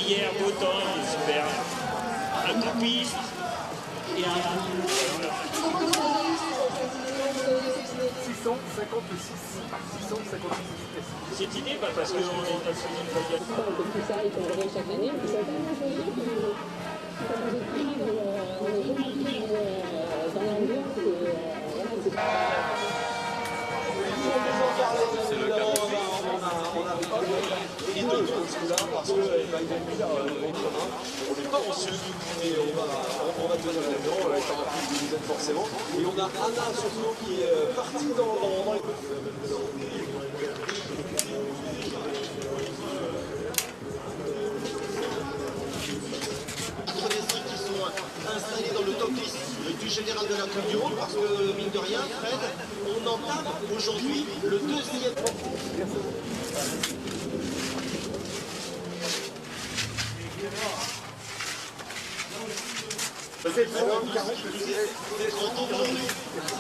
hier, beau temps, il est super. Un coup de piste et un coup. 656. Cette idée, parce qu'on est passé une fois. Tout ça est tombé chaque année. C'est le cas. Et deux, parce que il va y avoir on n'est pas ancien, mais on va tenir la maison, on va être plus de dizaine forcément. Et on a Anna surtout qui est partie dans les... qui sont installés dans le top 10 du général de la Coupe du Monde parce que, mine de rien, Fred, on entame aujourd'hui le deuxième. C'est l'homme qui a c'est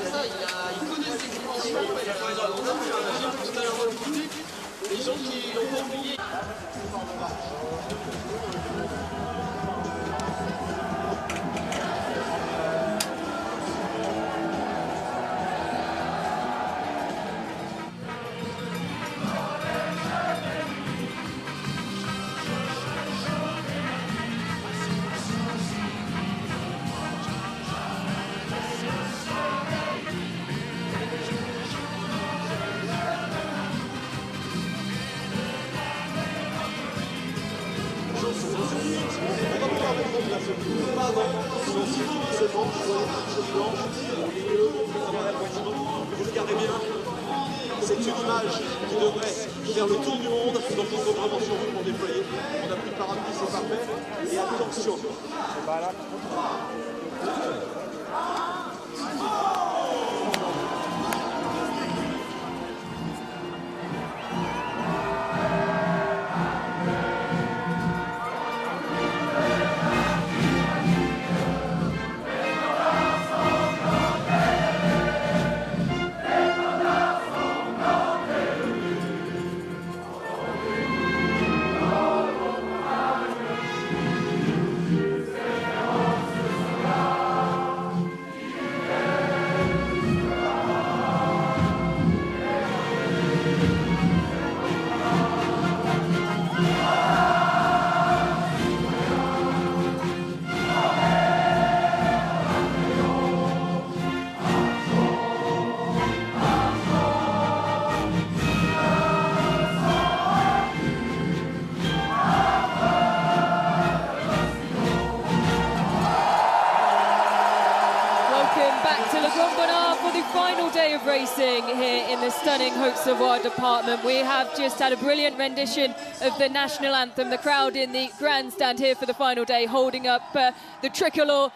ça, il connaît ses dimensions, on a vu tout à l'heure dans le public, les gens qui l'ont pas oublié. Vous regardez bien, c'est une image qui devrait faire le tour du monde, donc il faut vraiment surtout pour déployer. On n'a plus de parapluie, c'est parfait. Et attention. Final day of racing here in the stunning Haute-Savoie department. We have just had a brilliant rendition of the national anthem. The crowd in the grandstand here for the final day holding up the tricolour,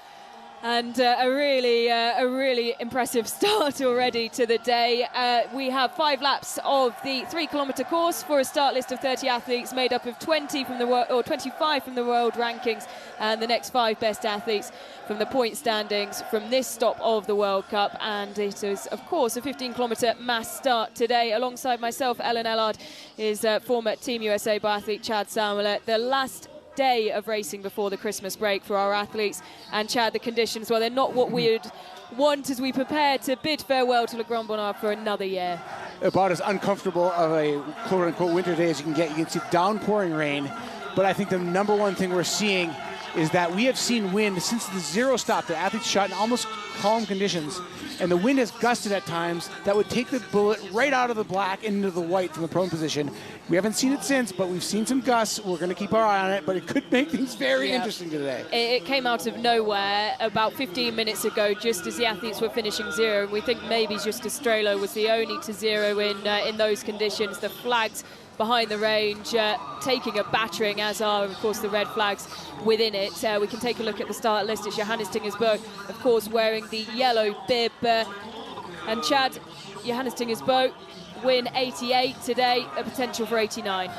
and a really impressive start already to the day. We have 5 laps of the 3-kilometre course for a start list of 30 athletes made up of 20 from the or 25 from the world rankings, and the next 5 best athletes from the point standings from this stop of the World Cup. And it is, of course, a 15-kilometre mass start today. Alongside myself, Ellen Ellard is former Team USA biathlete Chad Salmela. The last day of racing before the Christmas break for our athletes. And Chad, the conditions, well, they're not what we would want as we prepare to bid farewell to Le Grand Bonnard for another year. About as uncomfortable of a quote-unquote winter day as you can get. You can see downpouring rain, but I think the number one thing we're seeing is that we have seen wind since the zero stop. The athletes shot in almost calm conditions, and the wind has gusted at times that would take the bullet right out of the black into the white from the prone position. We haven't seen it since, but we've seen some gusts. We're going to keep our eye on it, but it could make things very interesting today. It came out of nowhere about 15 minutes ago, just as the athletes were finishing zero. We think maybe just Estrella was the only to zero in those conditions. The flags behind the range taking a battering, as are, of course, the red flags within it. We can take a look at the start list. It's Johannes Tingersberg, of course, wearing the yellow bib. And Chad, Johannes Tingersberg, win 88 today, a potential for 89.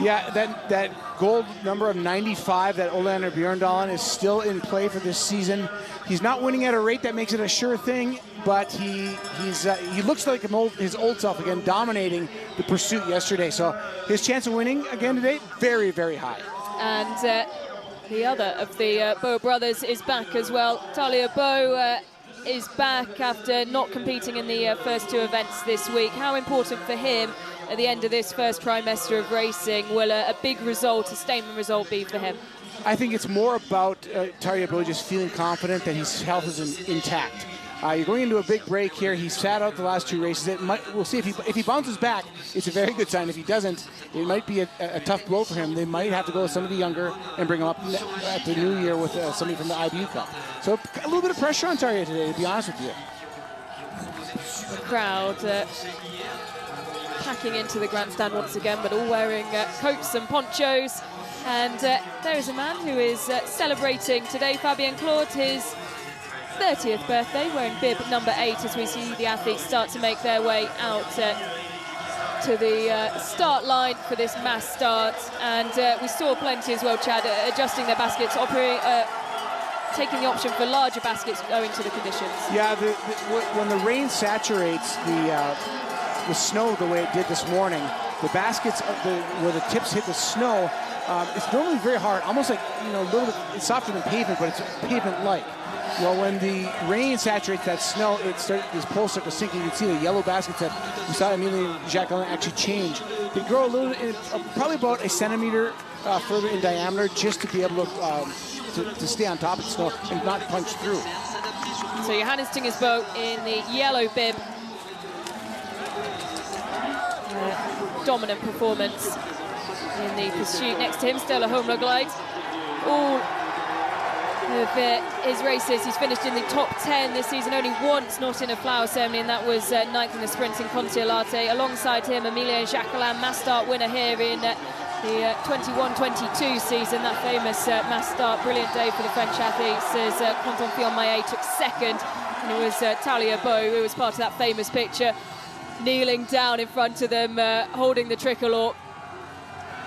Yeah, that gold number of 95 that Olander Bjørndalen is still in play for this season. He's not winning at a rate that makes it a sure thing, but he looks like his old self again, dominating the pursuit yesterday. So his chance of winning again today, very, very high. and the other of the Boe brothers is back as well. Tarjei Boe is back after not competing in the first 2 events this week. How important for him at the end of this first trimester of racing will a big result, a statement result, be for him? I think it's more about Tarjei Boe just feeling confident that his health is intact. You're going into a big break here. He's sat out the last 2 races. We'll see if he bounces back. It's a very good sign. If he doesn't, it might be a tough blow for him. They might have to go with somebody younger and bring him up at the new year with somebody from the IBU Cup. So a little bit of pressure on Tarjei today, to be honest with you. The crowd packing into the grandstand once again, but all wearing coats and ponchos. And there is a man who is celebrating today, Fabien Claude, his 30th birthday, wearing bib number 8, as we see the athletes start to make their way out to the start line for this mass start. And we saw plenty as well, Chad, adjusting their baskets, taking the option for larger baskets owing to the conditions. Yeah, when the rain saturates the snow the way it did this morning, the baskets where the tips hit the snow, it's normally very hard, almost like, you know, a little bit, it's softer than pavement, but it's pavement-like. Well, when the rain saturates that snow, these poles start to sink. You can see the yellow baskets that we saw Amelia and Jacqueline actually change. They grow a little, probably about a centimeter further in diameter, just to be able to stay on top of the snow and not punch through. So Johannes Tingersbo in the yellow bib. Dominant performance in the pursuit. Next to him, Stella Holmberg. All of his races, he's finished in the top 10 this season, only once not in a flower ceremony, and that was 9th in the sprint in Contiolate. Alongside him, Amelia Jacquelin, mass start winner here in the 21-22 season, that famous mass start. Brilliant day for the French athletes as Quentin Fillon-Maillet took 2nd, and it was Tarjei Boe who was part of that famous picture, kneeling down in front of them, holding the tricolor.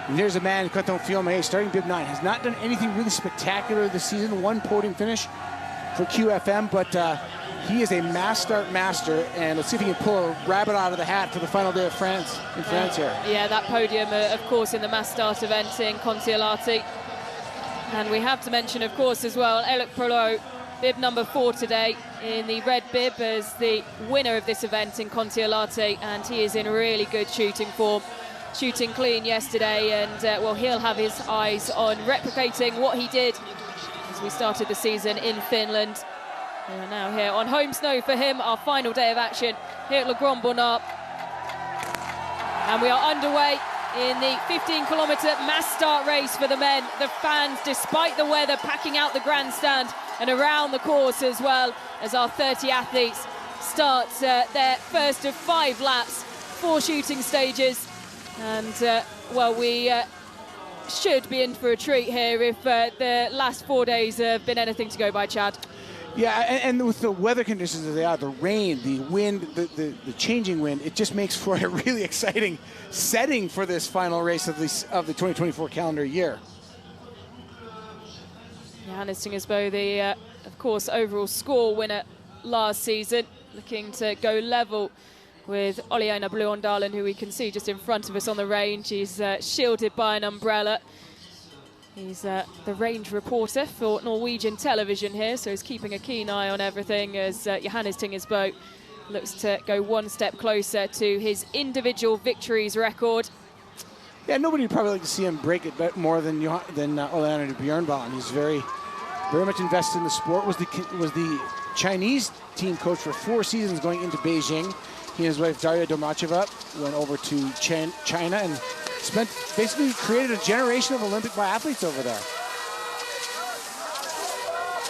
And there's a man, Quentin Fillon-Maillet, starting bib 9. Has not done anything really spectacular this season. 1 podium finish for QFM, but he is a mass start master. And let's see if he can pull a rabbit out of the hat for the final day of France here. Yeah, that podium, of course, in the mass start event in Contiolate. And we have to mention, of course, as well, Eric Prolot, bib number 4 today in the red bib, as the winner of this event in Contiolate, and he is in really good shooting form. Shooting clean yesterday, and well, he'll have his eyes on replicating what he did as we started the season in Finland. We are now here on home snow for him, our final day of action here at Le Grand Bonnard. And we are underway in the 15-kilometre mass start race for the men. The fans, despite the weather, packing out the grandstand and around the course, as well as our 30 athletes start their first of 5 laps, 4 shooting stages. And, well, we should be in for a treat here if the last 4 days have been anything to go by, Chad. Yeah, and with the weather conditions that they are, the rain, the wind, the changing wind, it just makes for a really exciting setting for this final race of the 2024 calendar year. Johannes Tingersbo, the, of course, overall score winner last season, looking to go level with Oliana Bluondalen, who we can see just in front of us on the range. He's shielded by an umbrella. He's the range reporter for Norwegian television here, so he's keeping a keen eye on everything as Johannes Tingersbo looks to go 1 step closer to his individual victories record. Yeah, nobody would probably like to see him break it more than Oliana Bjørnbalen. He's very much invested in the sport. Was the Chinese team coach for 4 seasons going into Beijing. He and his wife Daria Domacheva went over to China and basically created a generation of Olympic biathletes over there.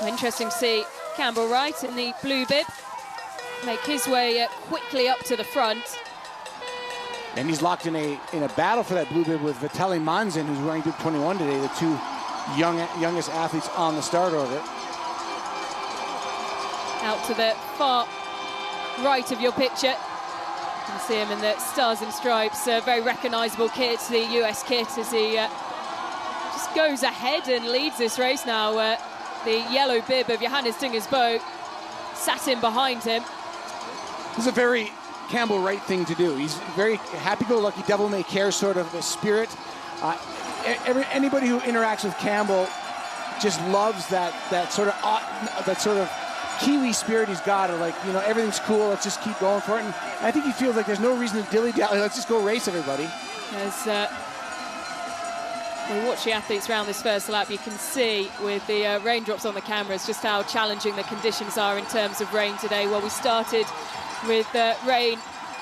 Interesting to see Campbell Wright in the blue bib make his way quickly up to the front. And he's locked in a battle for that blue bib with Vitaly Manzin, who's wearing bib 21 today, the 2 youngest athletes on the start orbit. Out to the far right of your picture. You can see him in the Stars and Stripes, very recognisable kit, the US kit, as he just goes ahead and leads this race now. The yellow bib of Johannes Tingersbo sat in behind him. This is a very Campbell Wright thing to do. He's very happy-go-lucky, devil-may-care sort of a spirit. anybody who interacts with Campbell just loves that sort of Kiwi spirit he's got, of like, you know, everything's cool, let's just keep going for it. And I think he feels like there's no reason to dilly-dally, let's just go race everybody. As we watch the athletes around this first lap, you can see with the raindrops on the cameras just how challenging the conditions are in terms of rain today. Well, we started with rain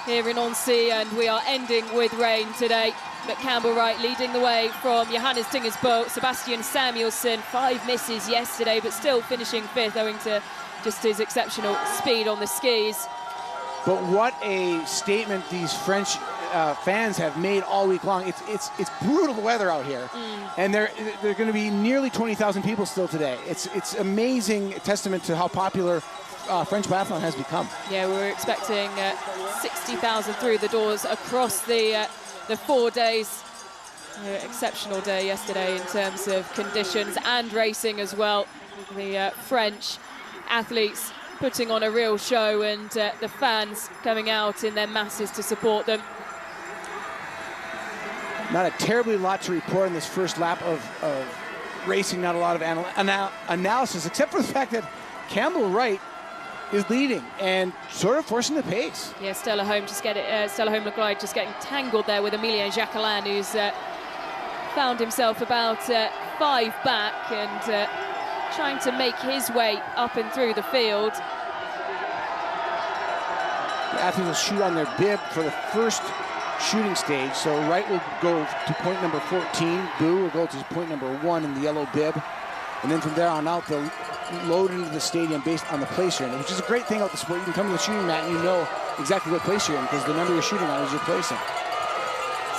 here in Annecy, and we are ending with rain today. But Campbell Wright leading the way from Johannes Tinger's Boe. Sebastian Samuelsson, 5 misses yesterday, but still finishing 5th owing to just his exceptional speed on the skis. But what a statement these French fans have made all week long. It's brutal weather out here, and they're going to be nearly 20,000 people still today. It's amazing testament to how popular French biathlon has become. Yeah, we were expecting 60,000 through the doors across the 4 days. Exceptional day yesterday in terms of conditions and racing as well. The French athletes putting on a real show, and the fans coming out in their masses to support them. Not a terribly lot to report in this first lap of racing. Not a lot of analysis, except for the fact that Campbell Wright is leading and sort of forcing the pace. Yeah, Stella Holm McGlide just getting tangled there with Emilien Jacquelin, who's found himself about 5 back and trying to make his way up and through the field. The athletes will shoot on their bib for the first shooting stage. So Wright will go to point number 14. Boe will go to point number 1 in the yellow bib. And then from there on out, they'll load into the stadium based on the place you're in, which is a great thing about the sport. You can come to the shooting mat and you know exactly what place you're in because the number you're shooting on is your placing.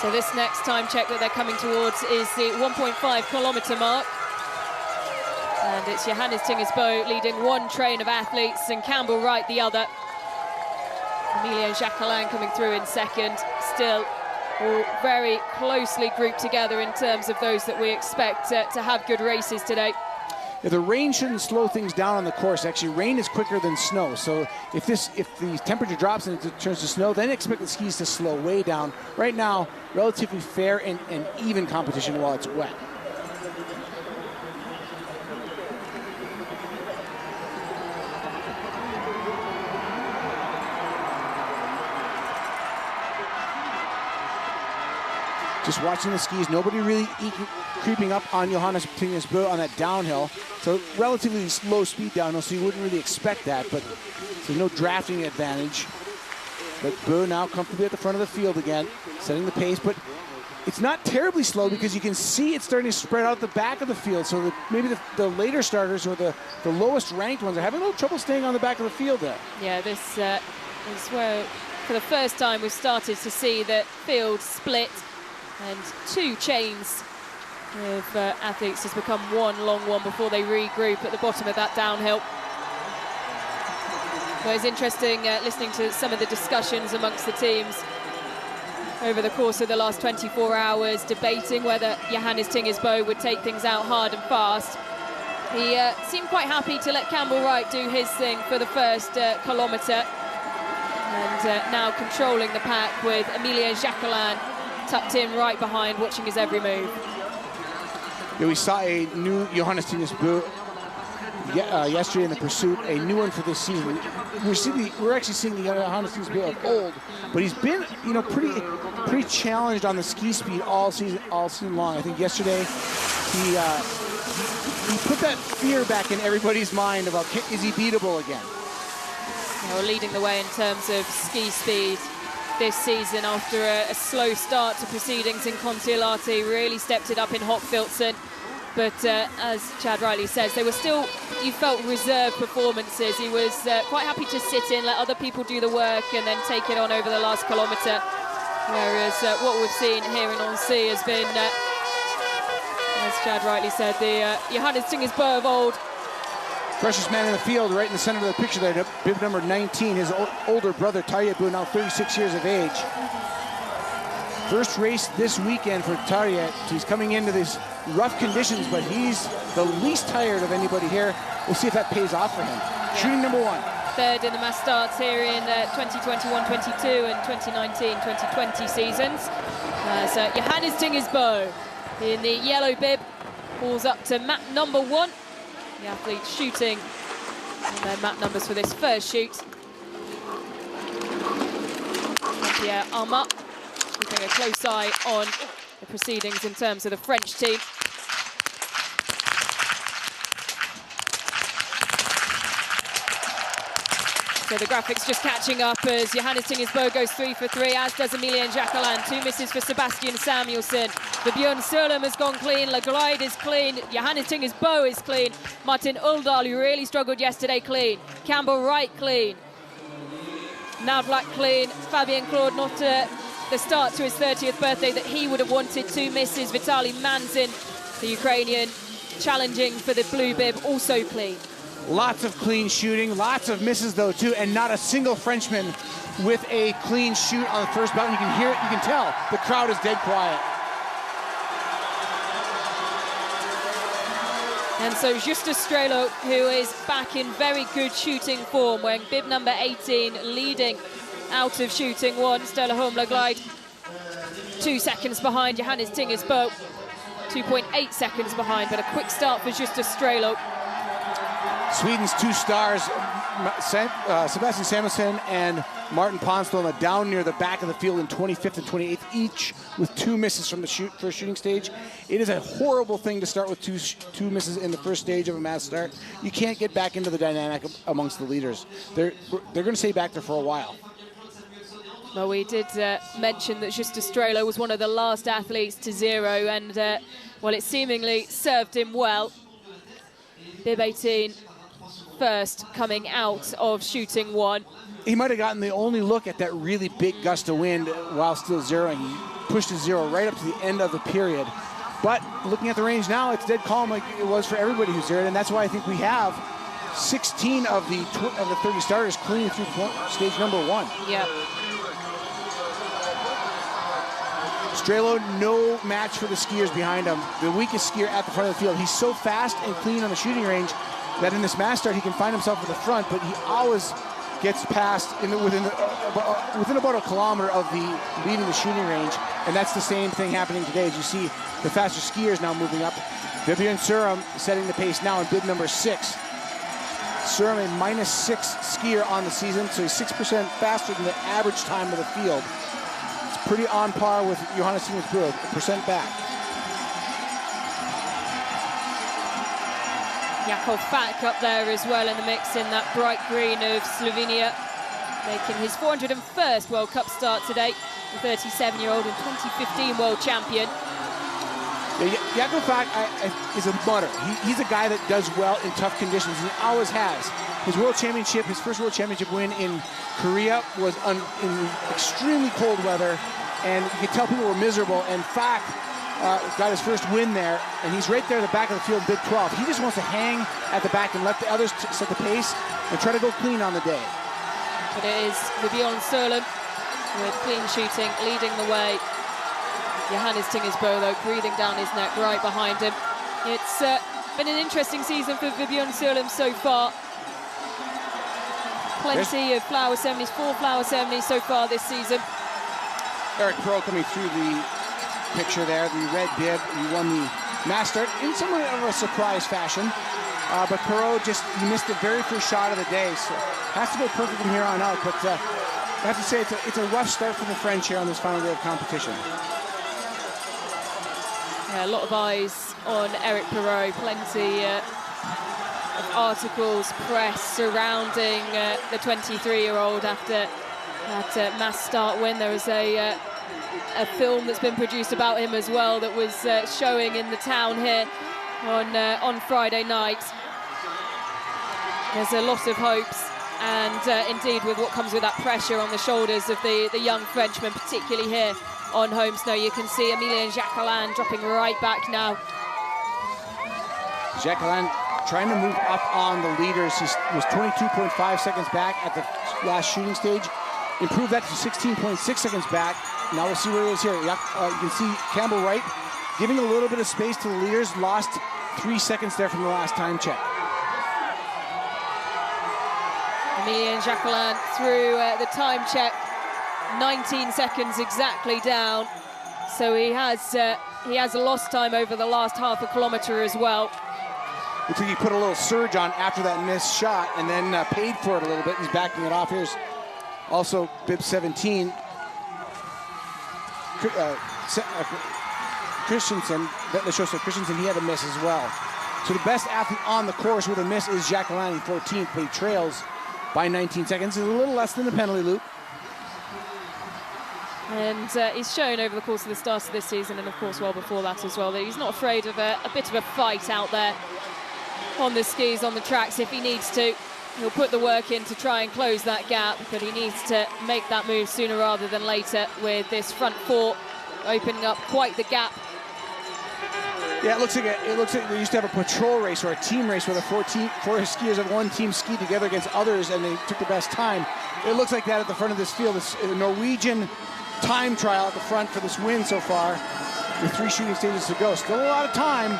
So this next time check that they're coming towards is the 1.5 kilometer mark. And it's Johannes Tinger's Boe leading one train of athletes and Campbell Wright the other. Emilien Jacquelin coming through in second. Still all very closely grouped together in terms of those that we expect to have good races today. Yeah, the rain shouldn't slow things down on the course. Actually, rain is quicker than snow. So if the temperature drops and it turns to snow, then expect the skis to slow way down. Right now, relatively fair and even competition while it's wet. Just watching the skis, nobody really creeping up on Johannes Tinger's Boe on that downhill. So relatively low speed downhill, so you wouldn't really expect that, but there's no drafting advantage. But Boe now comfortably at the front of the field again, setting the pace, but it's not terribly slow because you can see it's starting to spread out the back of the field. So maybe the later starters or the lowest ranked ones are having a little trouble staying on the back of the field there. Yeah, this is where for the first time we've started to see the field split. And 2 chains of athletes has become one long one before they regroup at the bottom of that downhill. Well, it's interesting listening to some of the discussions amongst the teams over the course of the last 24 hours, debating whether Johannes Tinger's Boe would take things out hard and fast. He seemed quite happy to let Campbell Wright do his thing for the first kilometre. And now controlling the pack with Emilien Jacquelin tucked in right behind, watching his every move. Yeah, we saw a new Johannes Tinger's Boe yesterday in the pursuit, a new one for this season. We're actually seeing the Johannes Tinger's Boe of old, but he's been, you know, pretty challenged on the ski speed all season long. I think yesterday he put that fear back in everybody's mind about is he beatable again. Yeah, we're leading the way in terms of ski speed this season after a slow start to proceedings in Kontiolahti. Really stepped it up in Hopfilzen, but as Chad rightly says, they were still, you felt, reserved performances. He was quite happy to sit in, let other people do the work and then take it on over the last kilometre, whereas what we've seen here in Annecy has been, as Chad rightly said, the Johannes Tinger's Boe of old. Freshest man in the field, right in the center of the picture there, bib number 19, his older brother Tarjei Boe, now 36 years of age. First race this weekend for Tarjei. So he's coming into these rough conditions, but he's the least tired of anybody here. We'll see if that pays off for him. Yeah. Shooting number 1. Third in the mass starts here in 2021-22 and 2019-2020 seasons. So Johannes Tinger's Boe in the yellow bib. Balls up to map number 1. The athlete shooting on their map numbers for this first shoot. Pierre Arma keeping a close eye on the proceedings in terms of the French team. So the graphics just catching up as Johannes Tingers Boe goes 3 for 3, as does Emilien Jacquelin. 2 misses for Sebastian Samuelsson. The Björn Sørlum has gone clean. Le Glide is clean. Johannes Tingers Boe is clean. Martin Uldal, who really struggled yesterday, clean. Campbell Wright, clean. Navlak, clean. Fabien Claude, not the start to his 30th birthday that he would have wanted. 2 misses. Vitaly Manzin, the Ukrainian, challenging for the blue bib, also clean. Lots of clean shooting, lots of misses though too, and not a single Frenchman with a clean shoot on the first bout. You can hear it, you can tell. The crowd is dead quiet. And so Justus Strelo, who is back in very good shooting form, wearing bib number 18, leading out of shooting 1. Stella Holm Le Glide 2 seconds behind Johannes Tingers Boe, 2.8 seconds behind, but a quick start for Justus Strelo. Sweden's 2 stars, Sebastian Samuelsson and Martin Ponstol, down near the back of the field in 25th and 28th each, with 2 misses from the first shooting stage. It is a horrible thing to start with two misses in the first stage of a mass start. You can't get back into the dynamic amongst the leaders. They're going to stay back there for a while. Well, we did mention that Justus Strelo was one of the last athletes to zero, and well, it seemingly served him well. Bib 18 first coming out of shooting 1. He might have gotten the only look at that really big gust of wind while still zeroing. He pushed his zero right up to the end of the period. But looking at the range now, it's dead calm like it was for everybody who zeroed, and that's why I think we have 16 of the 30 starters clean through stage number 1. Yeah. Strelo, no match for the skiers behind him. The weakest skier at the front of the field. He's so fast and clean on the shooting range that in this mass start he can find himself at the front, but he always gets past within about a kilometer of the leading the shooting range, and that's the same thing happening today as you see the faster skiers now moving up. Björn Sørlum setting the pace now in bib number 6. Sørlum a -6 skier on the season, so he's 6% faster than the average time of the field. It's pretty on par with Johannes Tingers Boe, percent back. Jakov Fak up there as well in the mix in that bright green of Slovenia, making his 401st World Cup start today. The 37-year-old and 2015 world champion. Yeah, Jakov Fak is a mutter. He's a guy that does well in tough conditions, and he always has. His first world championship win in Korea was in extremely cold weather, and you could tell people were miserable, and Fak got his first win there, and he's right there at the back of the field, bib 12. He just wants to hang at the back and let the others set the pace and try to go clean on the day. But it is Björn Sørlum with clean shooting leading the way. Johannes Tingers Boe, though, breathing down his neck right behind him. It's been an interesting season for Björn Sørlum so far. Plenty of flower 70s, 4 flower 70s so far this season. Eric Perrault coming through the picture there, the red bib. He won the mass start in somewhat of a surprise fashion. But Perrault he missed the very first shot of the day, so has to go perfect from here on out. But I have to say, it's a rough start for the French here on this final day of competition. Yeah, a lot of eyes on Eric Perrault. Plenty of articles, press surrounding the 23-year-old after that mass start win. There was a film that's been produced about him as well that was showing in the town here on Friday night. There's a lot of hopes, and indeed with what comes with that pressure on the shoulders of the young Frenchman, particularly here on home snow. You can see Emilien Jacquelin dropping right back now. Jacquelin trying to move up on the leaders. He was 22.5 seconds back at the last shooting stage. Improved that to 16.6 seconds back. Now we'll see where he is here. You can see Campbell Wright giving a little bit of space to the leaders. Lost 3 seconds there from the last time check. Emilien Jacquelin through the time check, 19 seconds exactly down. So he has he has lost time over the last half a kilometre as well. Looks like he put a little surge on after that missed shot and then paid for it a little bit. He's backing it off. Here's also bib 17. Christensen, Christensen, he had a miss as well. So the best athlete on the course with a miss is Jacqueline in 14th, but he trails by 19 seconds. It's a little less than the penalty loop. And he's shown over the course of the start of this season, and of course well before that as well, that he's not afraid of a bit of a fight out there on the skis, on the tracks. If he needs to, he'll put the work in to try and close that gap, but he needs to make that move sooner rather than later with this front four opening up quite the gap. Yeah, it looks like they used to have a patrol race or a team race where the four skiers of one team skied together against others and they took the best time. It looks like that at the front of this field. It's a Norwegian time trial at the front for this win so far with 3 shooting stages to go. Still a lot of time,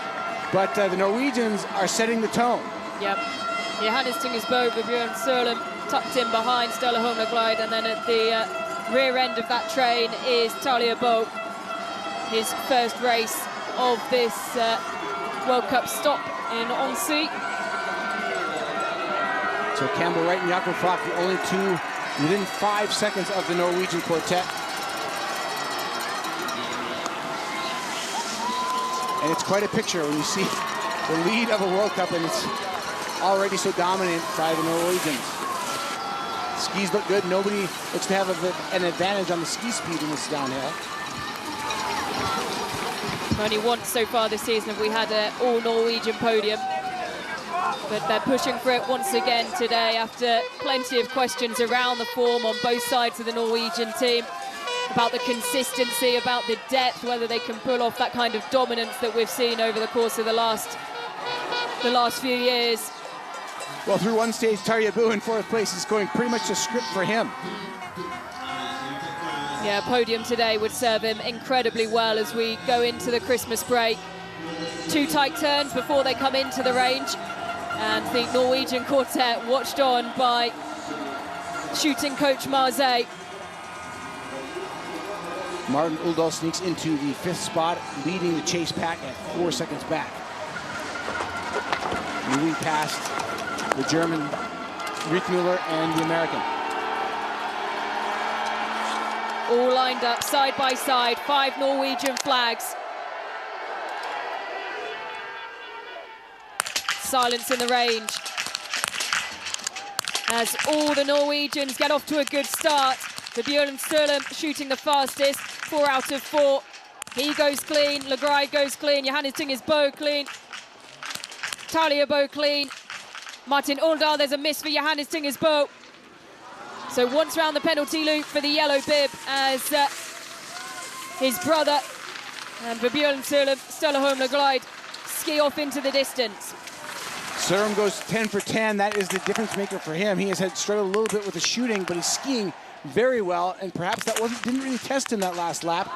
but the Norwegians are setting the tone. Yep. Johannes Tingersbo, Bjørn Sørlum tucked in behind Stella Holmberg, and then at the rear end of that train is Tarjei Boe, his first race of this World Cup stop in Annecy. So Campbell Wright and Jakob Falk, the only two within 5 seconds of the Norwegian quartet. And it's quite a picture when you see the lead of a World Cup and it's already so dominant by the Norwegians. Skis look good. Nobody looks to have an advantage on the ski speed in this downhill. Only once so far this season have we had an all-Norwegian podium. But they're pushing for it once again today after plenty of questions around the form on both sides of the Norwegian team, about the consistency, about the depth, whether they can pull off that kind of dominance that we've seen over the course of the last few years. Well, through one stage, Tarjei Boe in 4th place is going pretty much a script for him. Yeah, podium today would serve him incredibly well as we go into the Christmas break. 2 tight turns before they come into the range, and the Norwegian quartet watched on by shooting coach Marseille. Martin Uldal sneaks into the 5th spot, leading the chase pack at 4 seconds back. Moving past the German Rickmuller and the American. All lined up side by side, 5 Norwegian flags. Silence in the range as all the Norwegians get off to a good start. Bjørn Sørlum shooting the fastest, 4 out of 4. He goes clean, Legride goes clean, Johannes Tingersbo clean, Tarjei Boe clean. Martin Uldal, there's a miss for Johannes Tingersbo. So once round the penalty loop for the yellow bib as his brother and Bjørn Sørlum, Stella Holmberg ski off into the distance. Sørlum goes 10 for 10. That is the difference maker for him. He has had struggled a little bit with the shooting, but he's skiing very well, and perhaps that didn't really test him that last lap.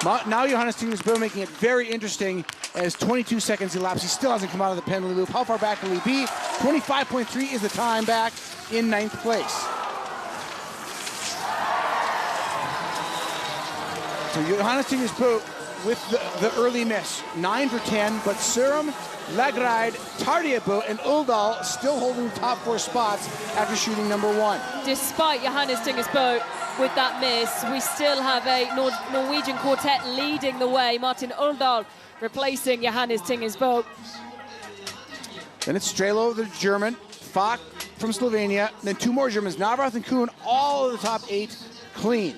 Now Johannes Tingersbo making it very interesting as 22 seconds elapsed. He still hasn't come out of the penalty loop. How far back will he be? 25.3 is the time back in 9th place. So Johannes Tingersbo with the early miss, 9 for 10, but Sørlum, Legride, Tarjei Boe, and Uldal still holding the top 4 spots after shooting number 1. Despite Johannes Tingersbo with that miss, we still have a Norwegian quartet leading the way. Martin Uldal replacing Johannes Tingersbo. Then it's Strelo, the German, Falk from Slovenia, then 2 more Germans, Navrath and Kuhn, all of the top 8 clean.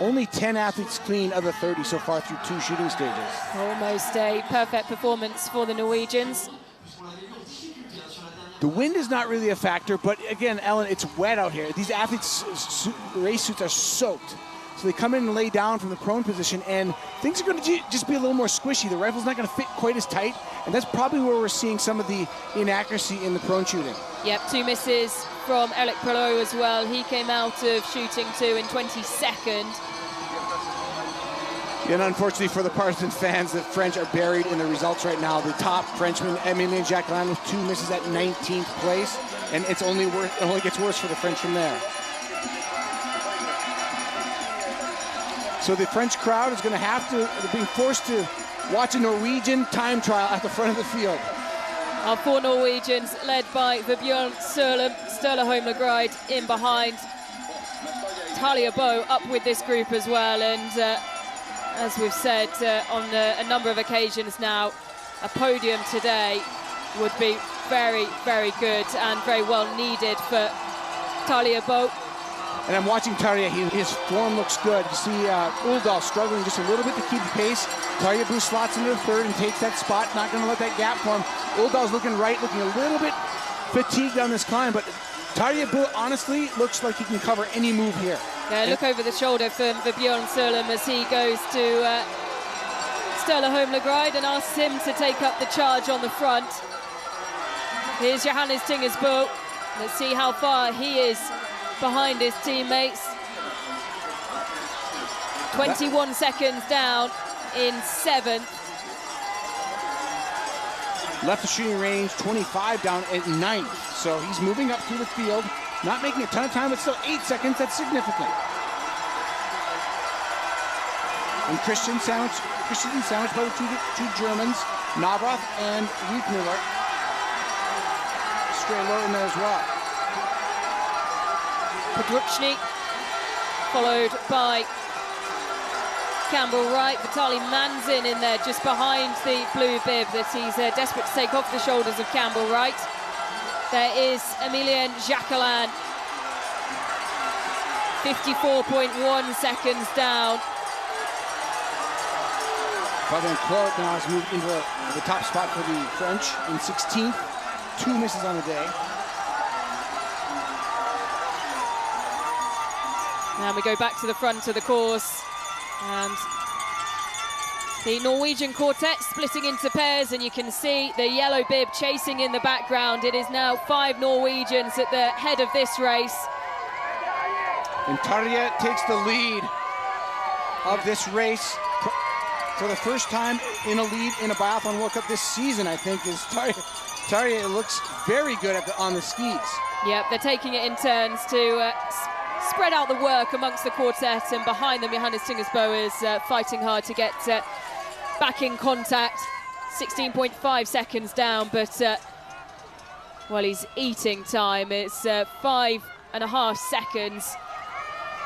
Only 10 athletes clean of the 30 so far through 2 shooting stages. Almost a perfect performance for the Norwegians. The wind is not really a factor, but again, Ellen, it's wet out here. These athletes' race suits are soaked. So they come in and lay down from the prone position, and things are going to just be a little more squishy. The rifle's not going to fit quite as tight, and that's probably where we're seeing some of the inaccuracy in the prone shooting. Yep, 2 misses from Eric Prelot as well. He came out of shooting 2 in 22nd. And unfortunately for the partisan fans, the French are buried in the results right now. The top Frenchman, Emilien Jacquelin, with 2 misses at 19th place, and it only gets worse for the French from there. So the French crowd is going to have to, they're being forced to watch a Norwegian time trial at the front of the field. Our 4 Norwegians, led by Vebjørn Sørlem, Sturla Holmlegreid in behind. Talia Boe up with this group as well, and as we've said on a number of occasions now, a podium today would be very, very good and very well needed for Talia Boe. And I'm watching Tarjei, his form looks good. You see Uldal struggling just a little bit to keep the pace. Tarjei Boe slots into the third and takes that spot, not going to let that gap form. Uldal's looking right, looking a little bit fatigued on this climb, but Tarjei Boe honestly looks like he can cover any move here. Yeah, look over the shoulder for Vebjørn Sørlem as he goes to Sturla Holmlegreid and asks him to take up the charge on the front. Here's Johannes Tingers Boe. Let's see how far he is behind his teammates. 21 seconds down in 7th. Left the shooting range, 25 down at 9th. So he's moving up through the field, not making a ton of time, but still 8 seconds, that's significant. And Christian sandwiched by the two Germans, Navrath and Riedmüller. Strelo in there as well. Podruchny, followed by Campbell Wright. Vitaly Manzin in there just behind the blue bib that he's desperate to take off the shoulders of Campbell Wright. There is Emilien Jacquelin, 54.1 seconds down. Fabian Claude now has moved into the top spot for the French in 16th. 2 misses on the day. And we go back to the front of the course, and the Norwegian quartet splitting into pairs, and you can see the yellow bib chasing in the background. It is now 5 Norwegians at the head of this race. And Tarjei takes the lead of this race for the first time in a lead in a Biathlon World Cup this season, I think, is Tarjei. Tarjei looks very good on the skis. Yep, they're taking it in turns to spread out the work amongst the quartet, and behind them Johannes Tingers Boe is fighting hard to get back in contact. 16.5 seconds down, but well, he's eating time. It's 5.5 seconds.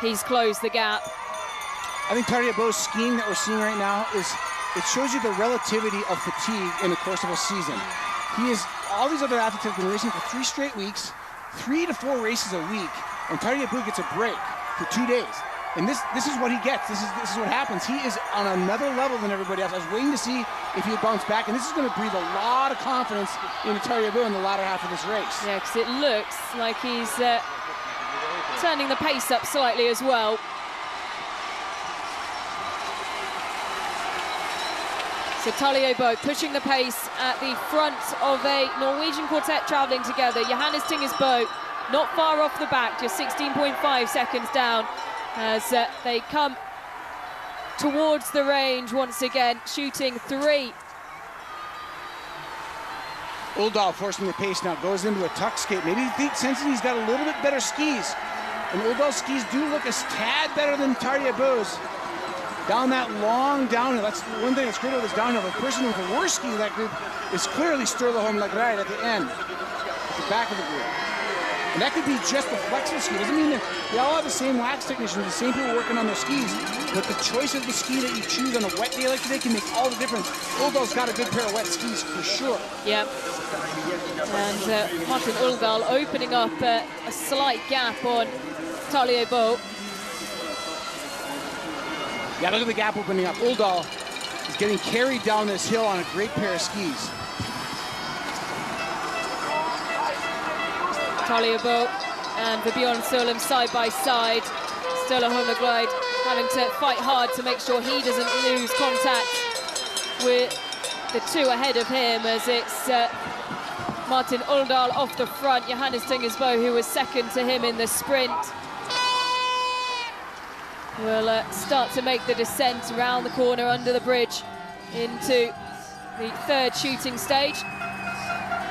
He's closed the gap. I think Tarjei Boe's skiing that we're seeing right now it shows you the relativity of fatigue in the course of a season. All these other athletes have been racing for 3 straight weeks, 3 to 4 races a week, and Tarjei Boe gets a break for 2 days. And this is what he gets. This is what happens. He is on another level than everybody else. I was waiting to see if he would bounce back, and this is going to breathe a lot of confidence into Tarjei Boe in the latter half of this race. Yeah, because it looks like he's turning the pace up slightly as well. So Talia Boe pushing the pace at the front of a Norwegian quartet travelling together. Johannes Tingers Boe not far off the back, just 16.5 seconds down as they come towards the range once again, shooting 3. Uldal forcing the pace now, goes into a tuck skate. Maybe he senses he's got a little bit better skis. And Uldal's skis do look a tad better than Tarjei Boe's. Down that long downhill, that's one thing that's great about this downhill. The person with the worst ski in that group is clearly Sturla Holmlegreid at the end, at the back of the group. And that could be just the flexible ski. Doesn't mean that they all have the same wax technicians, the same people working on their skis, but the choice of the ski that you choose on a wet day like today can make all the difference. Uldal's got a good pair of wet skis for sure. Yep. And Martin Uldal opening up a slight gap on Talia Boe. Yeah, look at the gap opening up. Uldal is getting carried down this hill on a great pair of skis. Talia Boe and Vebjørn Sørlem side by side. Sturla Holmlegreid having to fight hard to make sure he doesn't lose contact with the 2 ahead of him, as it's Martin Uldal off the front, Johannes Tingers Boe, who was second to him in the sprint, will start to make the descent around the corner under the bridge into the 3rd shooting stage.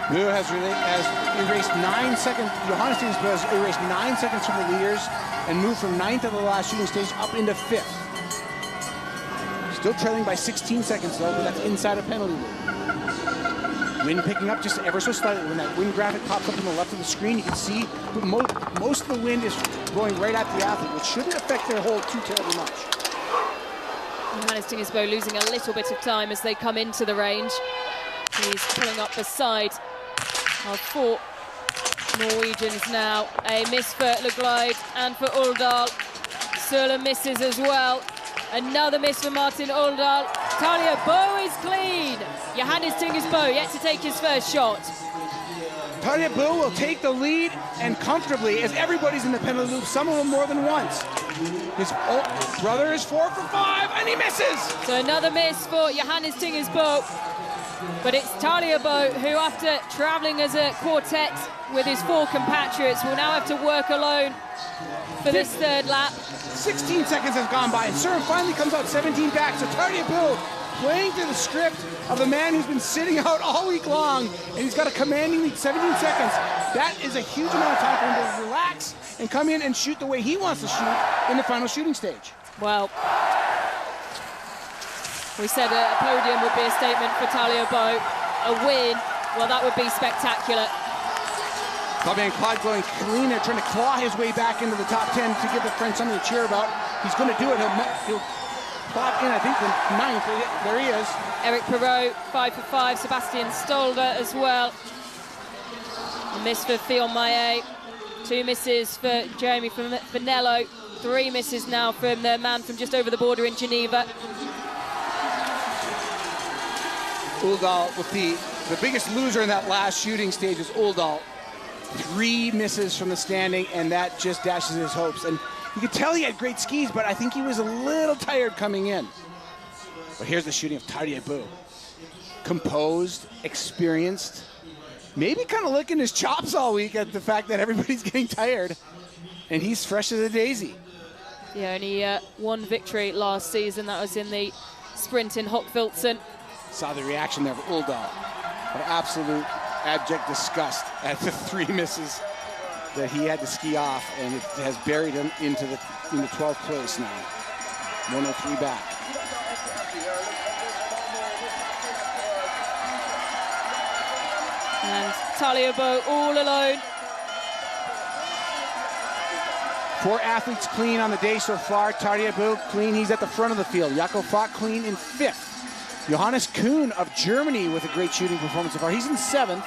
Boe has erased 9 seconds. Johannes Tingers Boe has erased 9 seconds from the leaders and moved from 9th of the last shooting stage up into 5th. Still trailing by 16 seconds though, but that's inside a penalty loop. Wind picking up just ever so slightly. When that wind graphic pops up on the left of the screen, you can see but most of the wind is going right at the athlete, which shouldn't affect their hold too terribly much. Annecy losing a little bit of time as they come into the range. He's pulling up the side of 4 Norwegians now. A miss for Le Glide and for Uldal. Sula misses as well. Another miss for Martin Uldal. Tarjei, Boe is clean. Johannes Boe yet to take his first shot. Tarjei Boe will take the lead and comfortably as everybody's in the penalty loop, some of them more than once. His brother is 4 for 5 and he misses. So another miss for Johannes Boe. But it's Tarjei Boe who, after travelling as a quartet with his 4 compatriots, will now have to work alone for this third lap. 16 seconds has gone by, and Surin finally comes out 17 back. So Tarjei Boe playing to the script of the man who's been sitting out all week long, and he's got a commanding lead, 17 seconds. That is a huge amount of time for him to relax and come in and shoot the way he wants to shoot in the final shooting stage. Well, we said a podium would be a statement for Tarjei Boe. A win, well, that would be spectacular. Fabian Clyde going clean there, trying to claw his way back into the top 10 to give the French something to cheer about. He's going to do it. He'll plot in, I think, the 9th. There he is. Eric Perrault, 5 for 5. Sebastian Stolder as well. A miss for Fillon Maillet. 2 misses for Jeremy Finello. 3 misses now from the man from just over the border in Geneva. Uldal with the biggest loser in that last shooting stage is Uldal. 3 misses from the standing, and that just dashes his hopes. And you could tell he had great skis, but I think he was a little tired coming in. But here's the shooting of Tarjei Boe. Composed, experienced, maybe kind of licking his chops all week at the fact that everybody's getting tired, and he's fresh as a daisy. Yeah, only 1 victory last season. That was in the sprint in Hochfilzen. Saw the reaction there of Uldal. An absolute abject disgust at the 3 misses that he had to ski off, and it has buried him into 12th place now. 103 back. And Tarjei Boe all alone. 4 athletes clean on the day so far. Tarjei Boe clean, he's at the front of the field. Jakob Fock clean in 5th. Johannes Kuhn of Germany with a great shooting performance so far. He's in 7th.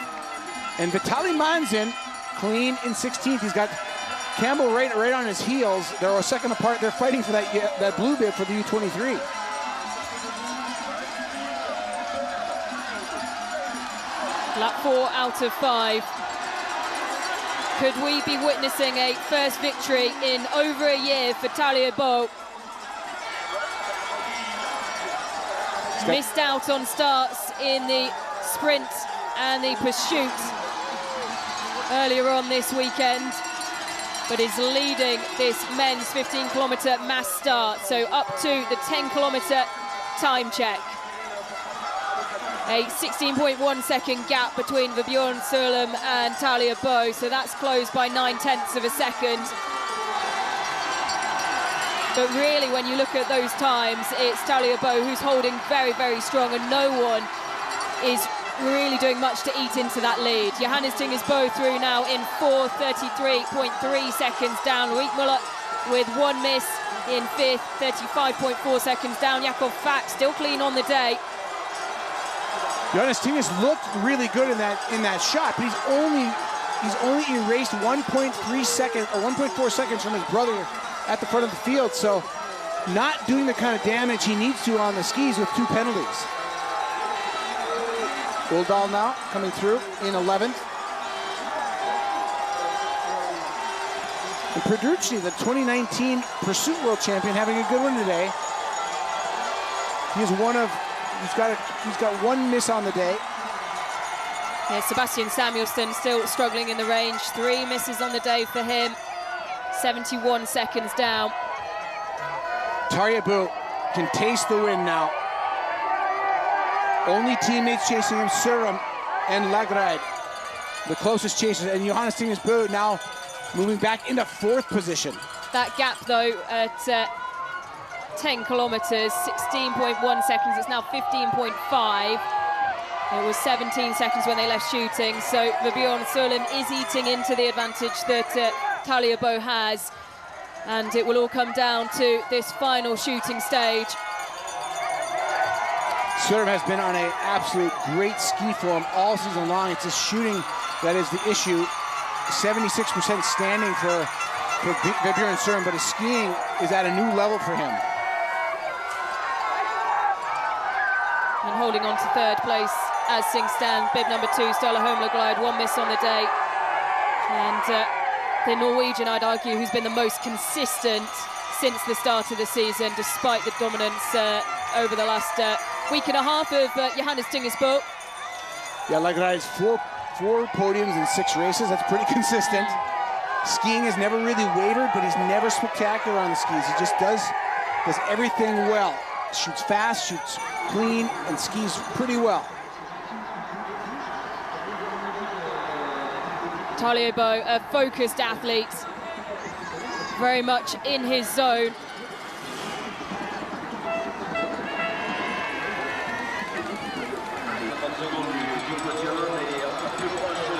And Vitaly Manzin clean in 16th. He's got Campbell right on his heels. They're a second apart. They're fighting for that blue bib for the U23. Lap 4 out of 5. Could we be witnessing a first victory in over a year for Tarjei Boe? Missed out on starts in the sprint and the pursuit earlier on this weekend, but is leading this men's 15-kilometre mass start, so up to the 10-kilometre time check. A 16.1 second gap between Vebjørn Sørlum and Tarjei Boe, so that's closed by 9/10 of a second. But really, when you look at those times, it's Tarjei Boe who's holding very, very strong, and no one is really doing much to eat into that lead. Johannes Boe through now in 4th, 33.3 seconds down. Riekmuller with 1 miss in 5th, 35.4 seconds down. Jakob Fock still clean on the day. Johannes looked really good in that shot, but he's only erased 1.3 seconds or 1.4 seconds from his brother at the front of the field, so not doing the kind of damage he needs to on the skis with 2 penalties. Uldal now coming through in 11th. And Pedrucci, the 2019 Pursuit World Champion, having a good one today. He's got 1 miss on the day. Yeah, Sebastian Samuelsson still struggling in the range. 3 misses on the day for him. 71 seconds down. Tarjei Boe can taste the win now. Only teammates chasing him, Surin and Lagrade, the closest chasers. And Johannes Boe now moving back into 4th position. That gap, though, at 10 kilometers, 16.1 seconds. It's now 15.5. It was 17 seconds when they left shooting. So Bjørn Sørlund is eating into the advantage that Tarjei Boe has. And it will all come down to this final shooting stage. Sørlund has been on an absolute great ski form all season long. It's his shooting that is the issue. 76% standing for Bjørn Sørlund, but his skiing is at a new level for him. And holding on to third place as Sing Stan, bib number 2, Sturla Holmla-Glide, 1 miss on the day. And the Norwegian, I'd argue, who's been the most consistent since the start of the season, despite the dominance over the last week and a half of Johannes Tingesbo. Yeah, like that is four podiums in 6 races. That's pretty consistent. Skiing has never really wavered, but he's never spectacular on the skis. He just does everything well. Shoots fast, shoots clean, and skis pretty well. Tarjei Boe, a focused athlete, very much in his zone.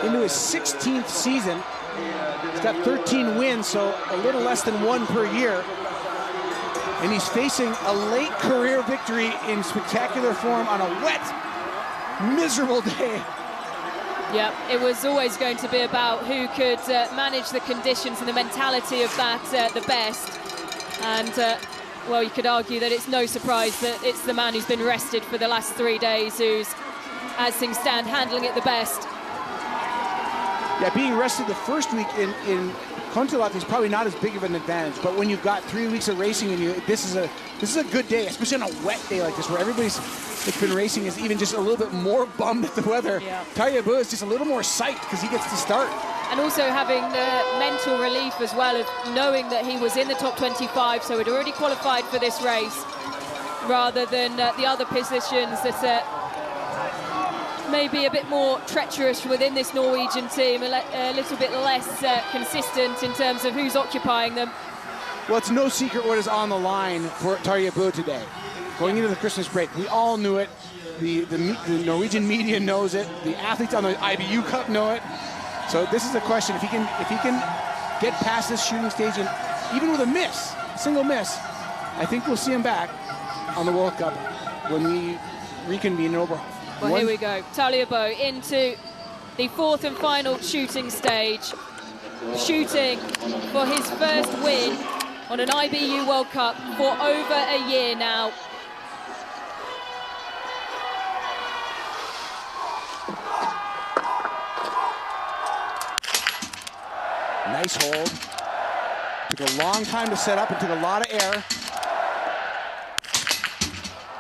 Into his 16th season. He's got 13 wins, so a little less than 1 per year. And he's facing a late career victory in spectacular form on a wet, miserable day. Yeah, it was always going to be about who could manage the conditions and the mentality of that the best. And, well, you could argue that it's no surprise that it's the man who's been rested for the last 3 days who's, as things stand, handling it the best. Yeah, being rested the first week in Kontiolahti is probably not as big of an advantage, but when you've got 3 weeks of racing and this is a good day, especially on a wet day like this where everybody's that's been racing is even just a little bit more bummed at the weather. Yeah. Tarjei Boe is just a little more psyched because he gets to start. And also having the mental relief as well of knowing that he was in the top 25, so he'd already qualified for this race, rather than the other positions that maybe a bit more treacherous within this Norwegian team, a little bit less consistent in terms of who's occupying them. Well, it's no secret what is on the line for Tarjei Boe today. Going into the Christmas break, we all knew it. The Norwegian media knows it. The athletes on the IBU Cup know it. So this is the question: if he can get past this shooting stage, and even with a single miss, I think we'll see him back on the World Cup when we reconvene in Oberhof. Well, here we go. Tarjei Boe into the 4th and final shooting stage. Shooting for his first win on an IBU World Cup for over a year now. Nice hold. Took a long time to set up and took a lot of air.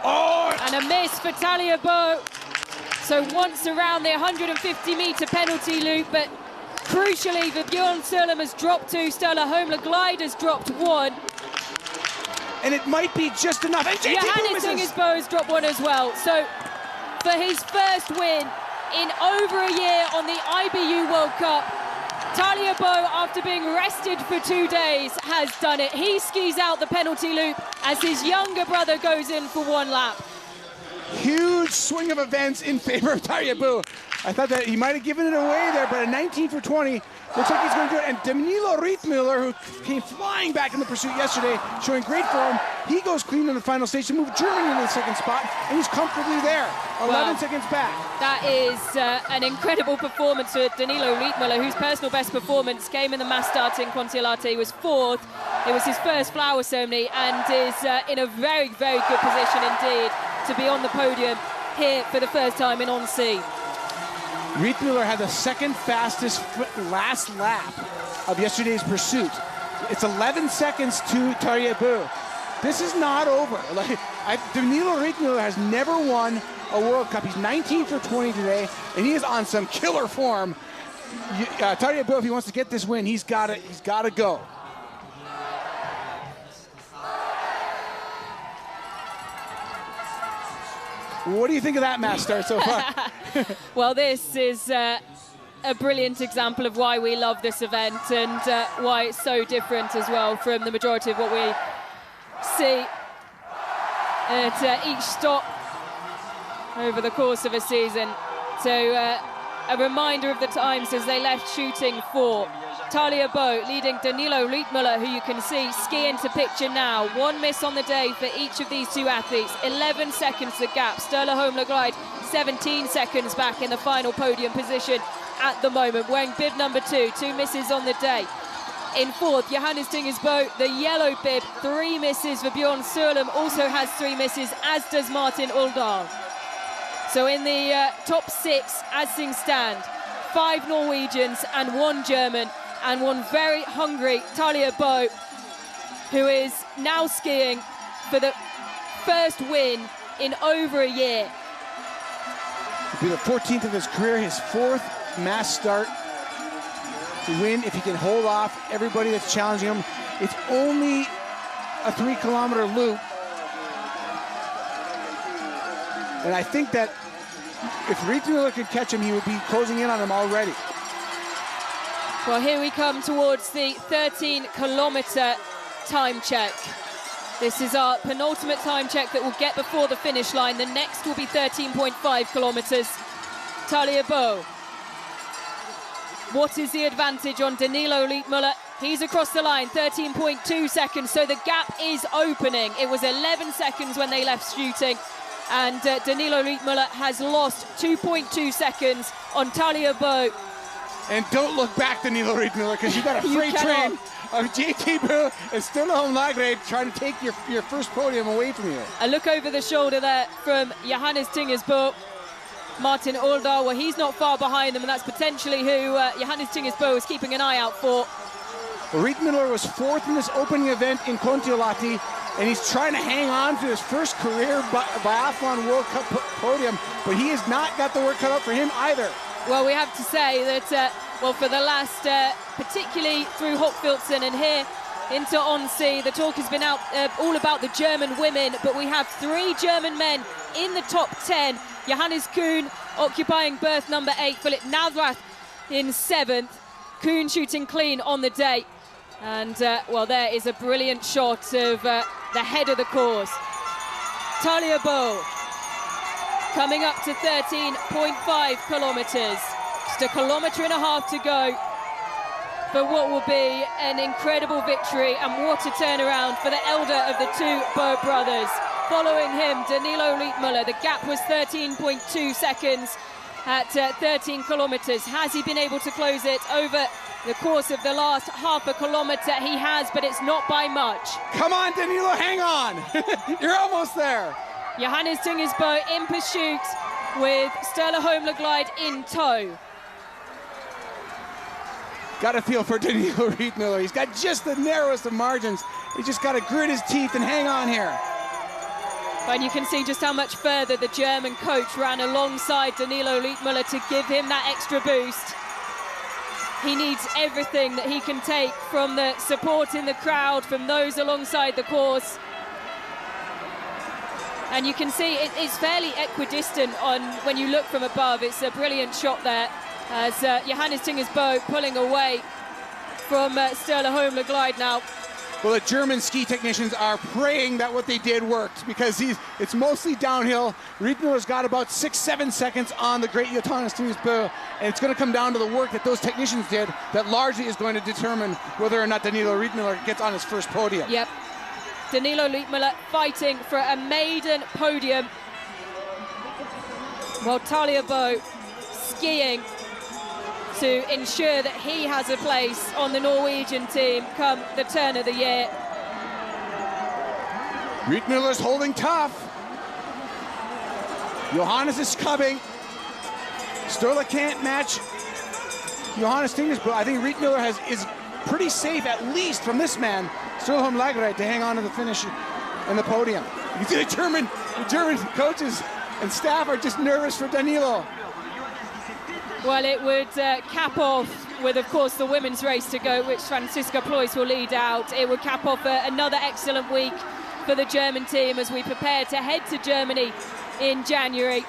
Oh! And a miss for Tarjei Boe. So once around the 150-meter penalty loop, but crucially, Bjørn Sørlund has dropped 2, Sturla Holmla-Glide has dropped 1. And it might be just enough. And Johannes Tingesbo has dropped 1 as well. So for his first win in over a year on the IBU World Cup, Tarjei Boe, after being rested for 2 days, has done it. He skis out the penalty loop as his younger brother goes in for 1 lap. Huge swing of events in favor of Tarjei Boe. I thought that he might have given it away there, but a 19 for 20 looks like he's going to do it. And Danilo Rietmüller, who came flying back in the pursuit yesterday, showing great form, he goes clean in the final stage to move Germany into the 2nd spot, and he's comfortably there, 11 seconds back. That is an incredible performance for Danilo Rietmüller, whose personal best performance came in the mass start in Kontiolahti. He was 4th. It was his first flower ceremony, and is in a very, very good position indeed to be on the podium here for the first time in Annecy. Rietmüller had the 2nd fastest last lap of yesterday's pursuit. It's 11 seconds to Tarjei Boe. This is not over. Danilo Rietmüller has never won a World Cup. He's 19 for 20 today, and he is on some killer form. Tarjei Boe, if he wants to get this win, he's got to go. What do you think of that match start so far? Well, this is a brilliant example of why we love this event, and why it's so different as well from the majority of what we see at each stop over the course of a season. So a reminder of the times as they left shooting for Tarjei Boe leading Danilo Rietmuller, who you can see ski into picture now. 1 miss on the day for each of these two athletes. 11 seconds the gap. Sturla Holmler 17 seconds back in the final podium position at the moment, wearing bib number 2. 2 misses on the day. In fourth, Johannes Tingers Boe, the yellow bib. 3 misses for Bjorn Sørlum, also has 3 misses, as does Martin Uldal. So in the top 6, as things stand, 5 Norwegians and 1 German, and 1 very hungry Tarjei Boe, who is now skiing for the first win in over a year. It'll be the 14th of his career, his 4th mass start to win if he can hold off everybody that's challenging him. It's only a 3-kilometer loop. And I think that if Rietmuller could catch him, he would be closing in on him already. Well, here we come towards the 13-kilometer time check. This is our penultimate time check that we'll get before the finish line. The next will be 13.5 kilometers. Tarjei Boe. What is the advantage on Danilo Rietmuller? He's across the line, 13.2 seconds, so the gap is opening. It was 11 seconds when they left shooting, and Danilo Rietmuller has lost 2.2 seconds on Tarjei Boe. And don't look back, Danilo Rietmuller, because you've got a freight train of JT Boe and Sturla Holmler trying to take your first podium away from you. A look over the shoulder there from Johannes Tingers Boe. Martin Uldal, well, he's not far behind them, and that's potentially who Johannes Tingers Boe is keeping an eye out for. Well, Rietmuller was 4th in this opening event in Kontiolahti, and he's trying to hang on to his first career Biathlon World Cup podium, but he has not got the work cut out for him either. Well, we have to say that, well, for the last, particularly through Hochfilzen and here into Annecy, the talk has been out all about the German women, but we have 3 German men in the top 10. Johannes Kuhn occupying berth number 8, Philip Navrath in 7th. Kuhn shooting clean on the day. And, well, there is a brilliant shot of the head of the course. Tarjei Boe coming up to 13.5 kilometers. Just 1.5 kilometers to go for what will be an incredible victory, and what a turnaround for the elder of the 2 Boe brothers. Following him, Danilo Rietmuller. The gap was 13.2 seconds at 13 kilometers. Has he been able to close it over the course of the last 0.5 kilometer? He has, but it's not by much. Come on, Danilo, hang on. You're almost there. Johannes Tingers Boe in pursuit with Sturla Holmler in tow. Got a feel for Danilo Rietmuller. He's got just the narrowest of margins. He's just got to grit his teeth and hang on here. And you can see just how much further the German coach ran alongside Danilo Rietmuller to give him that extra boost. He needs everything that he can take from the support in the crowd, from those alongside the course. And you can see it's fairly equidistant on when you look from above. It's a brilliant shot there as Johannes Tingers Boe pulling away from Sturla Holmler now. Well, the German ski technicians are praying that what they did worked, because it's mostly downhill. Rietmuller's got about 6-7 seconds on the great Johannes Tingers Boe, and it's going to come down to the work that those technicians did that largely is going to determine whether or not Danilo Rietmuller gets on his first podium. Yep. Danilo Rietmuller fighting for a maiden podium, while Tarjei Boe skiing to ensure that he has a place on the Norwegian team come the turn of the year. Rietmuller's holding tough. Johannes is coming. Sturla can't match Johannes Tingers Boe. I think Rietmuller is pretty safe, at least from this man, Sturla Holmler, to hang on to the finish and the podium. You can see the German coaches and staff are just nervous for Danilo. Well, it would cap off with, of course, the women's race to go, which Franziska Ploys will lead out. It would cap off another excellent week for the German team as we prepare to head to Germany in January.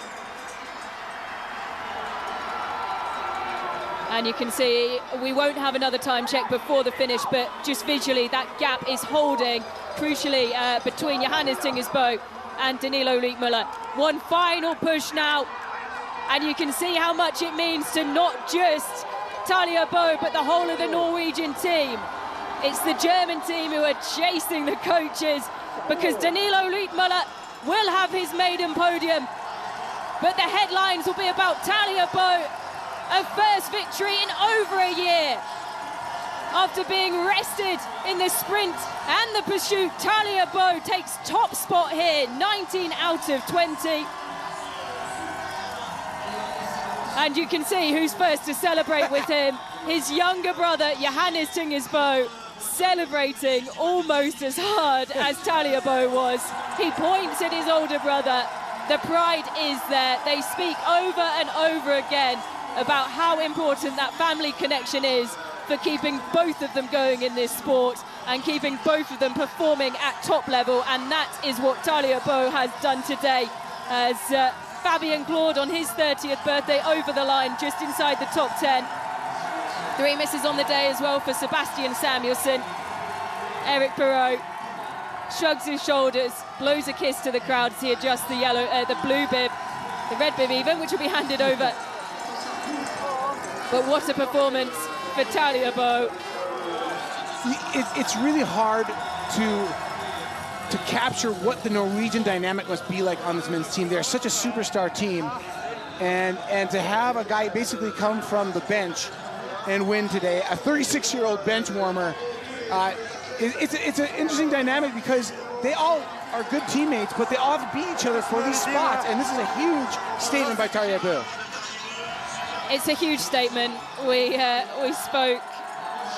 And you can see we won't have another time check before the finish, but just visually that gap is holding, crucially, between Johannes Tingers Boe and Danilo Lietmuller. One final push now, and you can see how much it means to not just Tarjei Boe, but the whole of the Norwegian team. It's the German team who are chasing the coaches, because Danilo Lietmuller will have his maiden podium, but the headlines will be about Tarjei Boe, a first victory in over a year. After being rested in the sprint and the pursuit, Tarjei Boe takes top spot here, 19 out of 20. And you can see who's first to celebrate with him. His younger brother, Johannes Boe, celebrating almost as hard as Tarjei Boe was. He points at his older brother. The pride is there. They speak over and over again about how important that family connection is for keeping both of them going in this sport and keeping both of them performing at top level, and that is what Tarjei Boe has done today, as Fabien Claude on his 30th birthday over the line just inside the top 10. 3 misses on the day as well for Sebastian Samuelsson. Eric Perrault shrugs his shoulders, blows a kiss to the crowd as he adjusts the blue bib, the red bib even, which will be handed over. But what a performance for Tarjei Boe. It's really hard to capture what the Norwegian dynamic must be like on this men's team. They're such a superstar team, and to have a guy basically come from the bench and win today, a 36-year-old bench warmer, it's an interesting dynamic because they all are good teammates, but they all have to beat each other for these spots, and this is a huge statement by Tarjei Boe. It's a huge statement. We spoke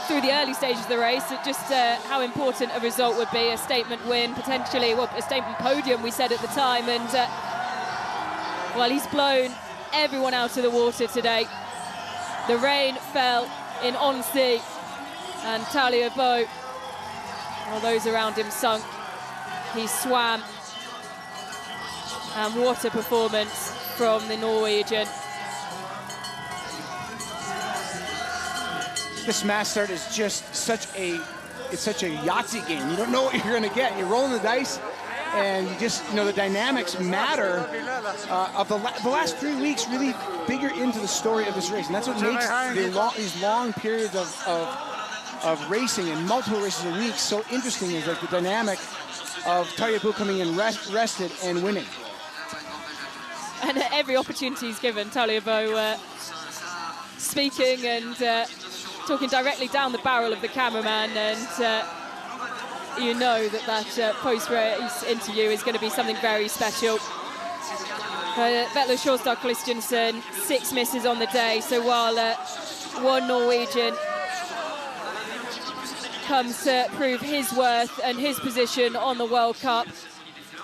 through the early stages of the race just how important a result would be, a statement win, potentially, well, a statement podium, we said at the time, and well, he's blown everyone out of the water today. The rain fell in Annecy, and Tarjei Boe, all those around him sunk. He swam, and what a performance from the Norwegian. This mass start is just such a Yahtzee game. You don't know what you're going to get. You're rolling the dice, and you just, the dynamics matter of the last 3 weeks really figure into the story of this race, and that's what makes these long periods of racing and multiple races a week so interesting, is like the dynamic of Tarjei Boe coming in rested and winning. And at every opportunity he's given, Tarjei Boe speaking and talking directly down the barrel of the cameraman, and you know that post-race interview is going to be something very special. Vetle Sjåstad Christensen, 6 misses on the day, so while one Norwegian comes to prove his worth and his position on the World Cup,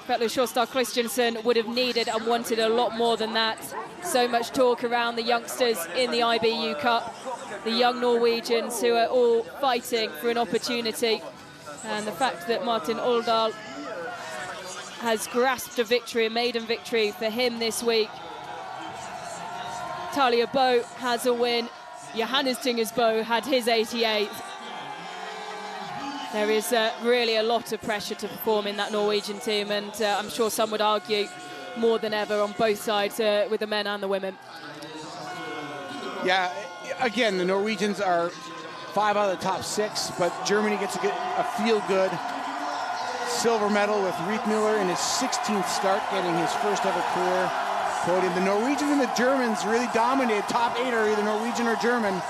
Vetle Sjåstad Christensen would have needed and wanted a lot more than that. So much talk around the youngsters in the IBU Cup, the young Norwegians who are all fighting for an opportunity. And the fact that Martin Oldal has grasped a victory, a maiden victory for him this week. Tarjei Boe has a win. Johannes Boe had his 88th. There is really a lot of pressure to perform in that Norwegian team, and I'm sure some would argue more than ever on both sides with the men and the women. Yeah, again, the Norwegians are 5 out of the top 6, but Germany gets a feel-good silver medal with Riethmüller in his 16th start, getting his first ever career podium. The Norwegians and the Germans really dominated. Top 8 are either Norwegian or German.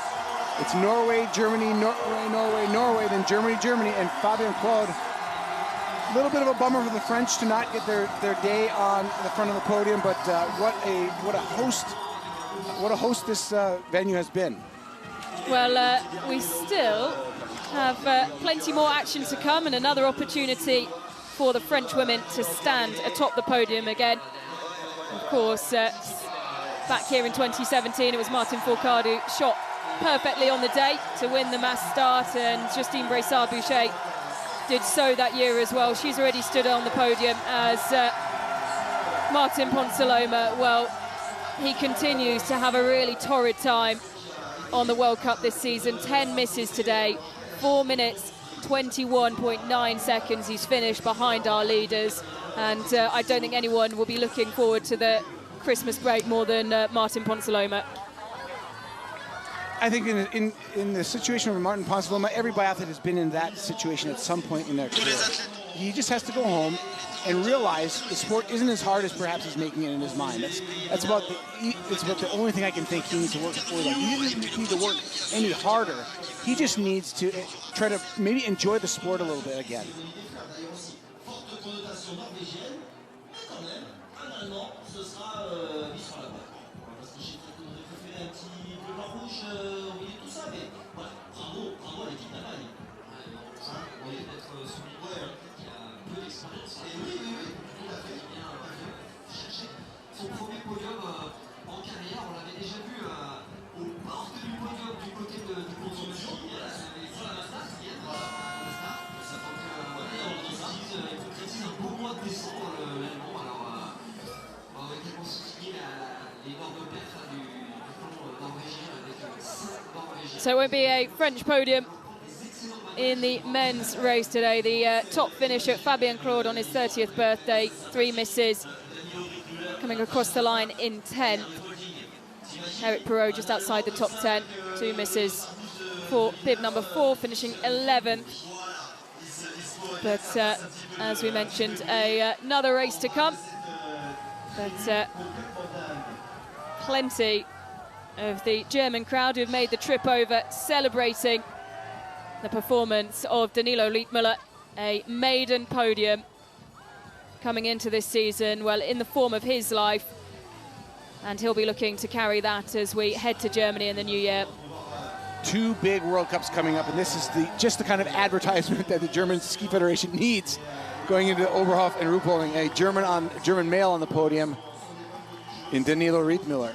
It's Norway, Germany, Norway, then Germany, and Fabien Claude. A little bit of a bummer for the French to not get their day on the front of the podium, but what a host this venue has been. Well, we still have plenty more action to come, and another opportunity for the French women to stand atop the podium again. Of course, back here in 2017, it was Martin Fourcade who shot perfectly on the day to win the mass start, and Justine Bressard-Boucher did so that year as well. She's already stood on the podium as Martin Ponsaloma, well, he continues to have a really torrid time on the World Cup this season. 10 misses today, 4 minutes, 21.9 seconds. He's finished behind our leaders, And I don't think anyone will be looking forward to the Christmas break more than Martin Ponsaloma. I think in the situation of Martin Ponsaloma, every biathlete has been in that situation at some point in their career. He just has to go home and realize the sport isn't as hard as perhaps he's making it in his mind. That's about the only thing I can think he needs to work for. Like, he doesn't need to work any harder. He just needs to try to maybe enjoy the sport a little bit again. So it won't be a French podium in the men's race today. The top finisher, Fabien Claude, on his 30th birthday, 3 misses, coming across the line in 10th. Eric Perrault just outside the top 10, 2 misses for bib number 4, finishing 11th. But as we mentioned, another race to come. But plenty of the German crowd who've made the trip over, celebrating the performance of Danilo Liedtmüller, a maiden podium coming into this season, well, in the form of his life, and he'll be looking to carry that as we head to Germany in the new year. 2 big World Cups coming up, and this is just the kind of advertisement that the German Ski Federation needs going into Oberhof and Ruhpolding. A German male on the podium in Danilo Liedtmüller.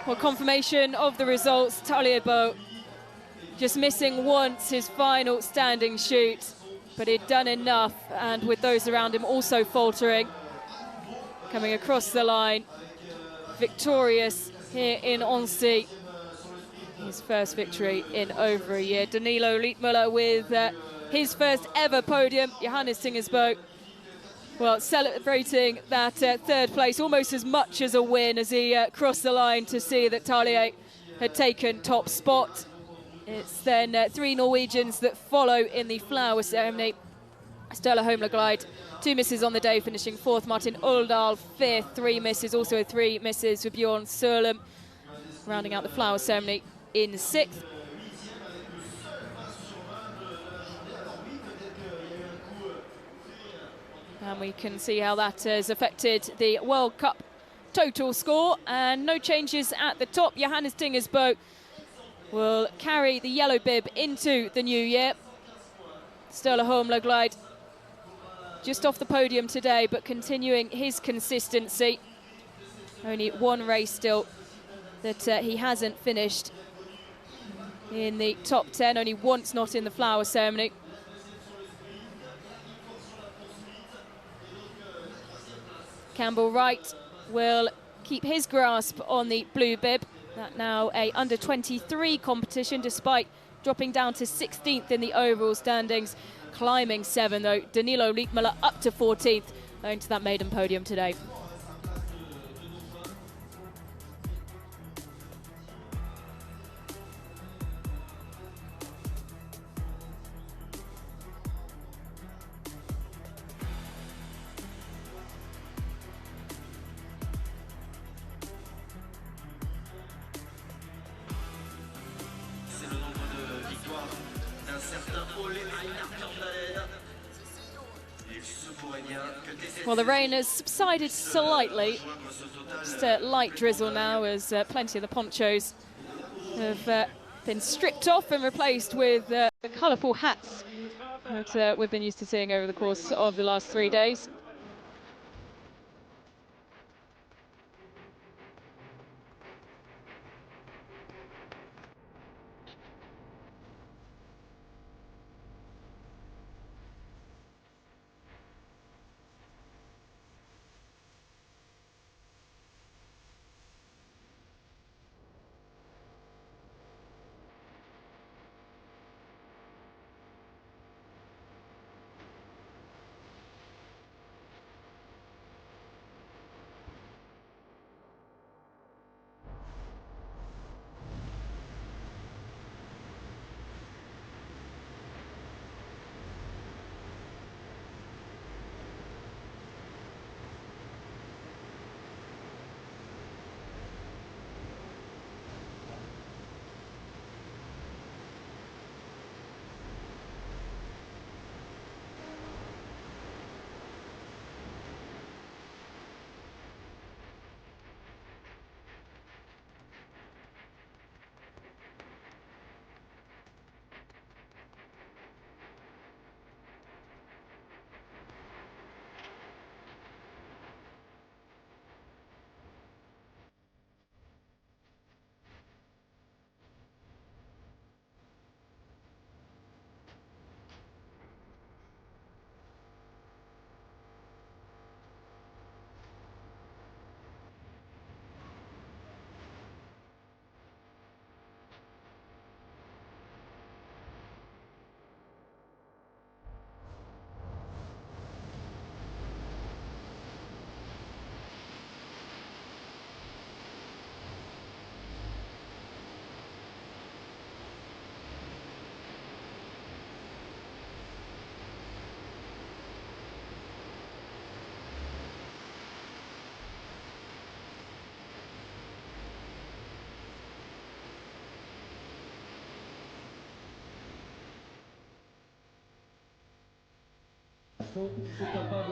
Well, confirmation of the results. Tarjei Boe just missing once his final standing shoot, but he'd done enough, and with those around him also faltering, coming across the line, victorious here in Annecy. His first victory in over a year. Danilo Liedtmüller with his first ever podium. Johannes Tingersboe, well, celebrating that third place almost as much as a win as he crossed the line to see that Tarjei had taken top spot. It's then 3 Norwegians that follow in the flower ceremony. Sturla Holmlegård, 2 misses on the day, finishing 4th. Martin Oldal, 5th, 3 misses. Also 3 misses for Bjorn Sørlum, rounding out the flower ceremony in 6th. And we can see how that has affected the World Cup total score. And no changes at the top. Johannes Tingersboe will carry the yellow bib into the new year. Sturla Holmlegård just off the podium today, but continuing his consistency. Only 1 race still that he hasn't finished in the top 10, only once not in the flower ceremony. Campbell Wright will keep his grasp on the blue bib. That now a under-23 competition, despite dropping down to 16th in the overall standings. Climbing 7 though, Danilo Liedtmüller up to 14th, owing to that maiden podium today. Well, the rain has subsided slightly. Just a light drizzle now, as plenty of the ponchos have been stripped off and replaced with the colourful hats that we've been used to seeing over the course of the last 3 days.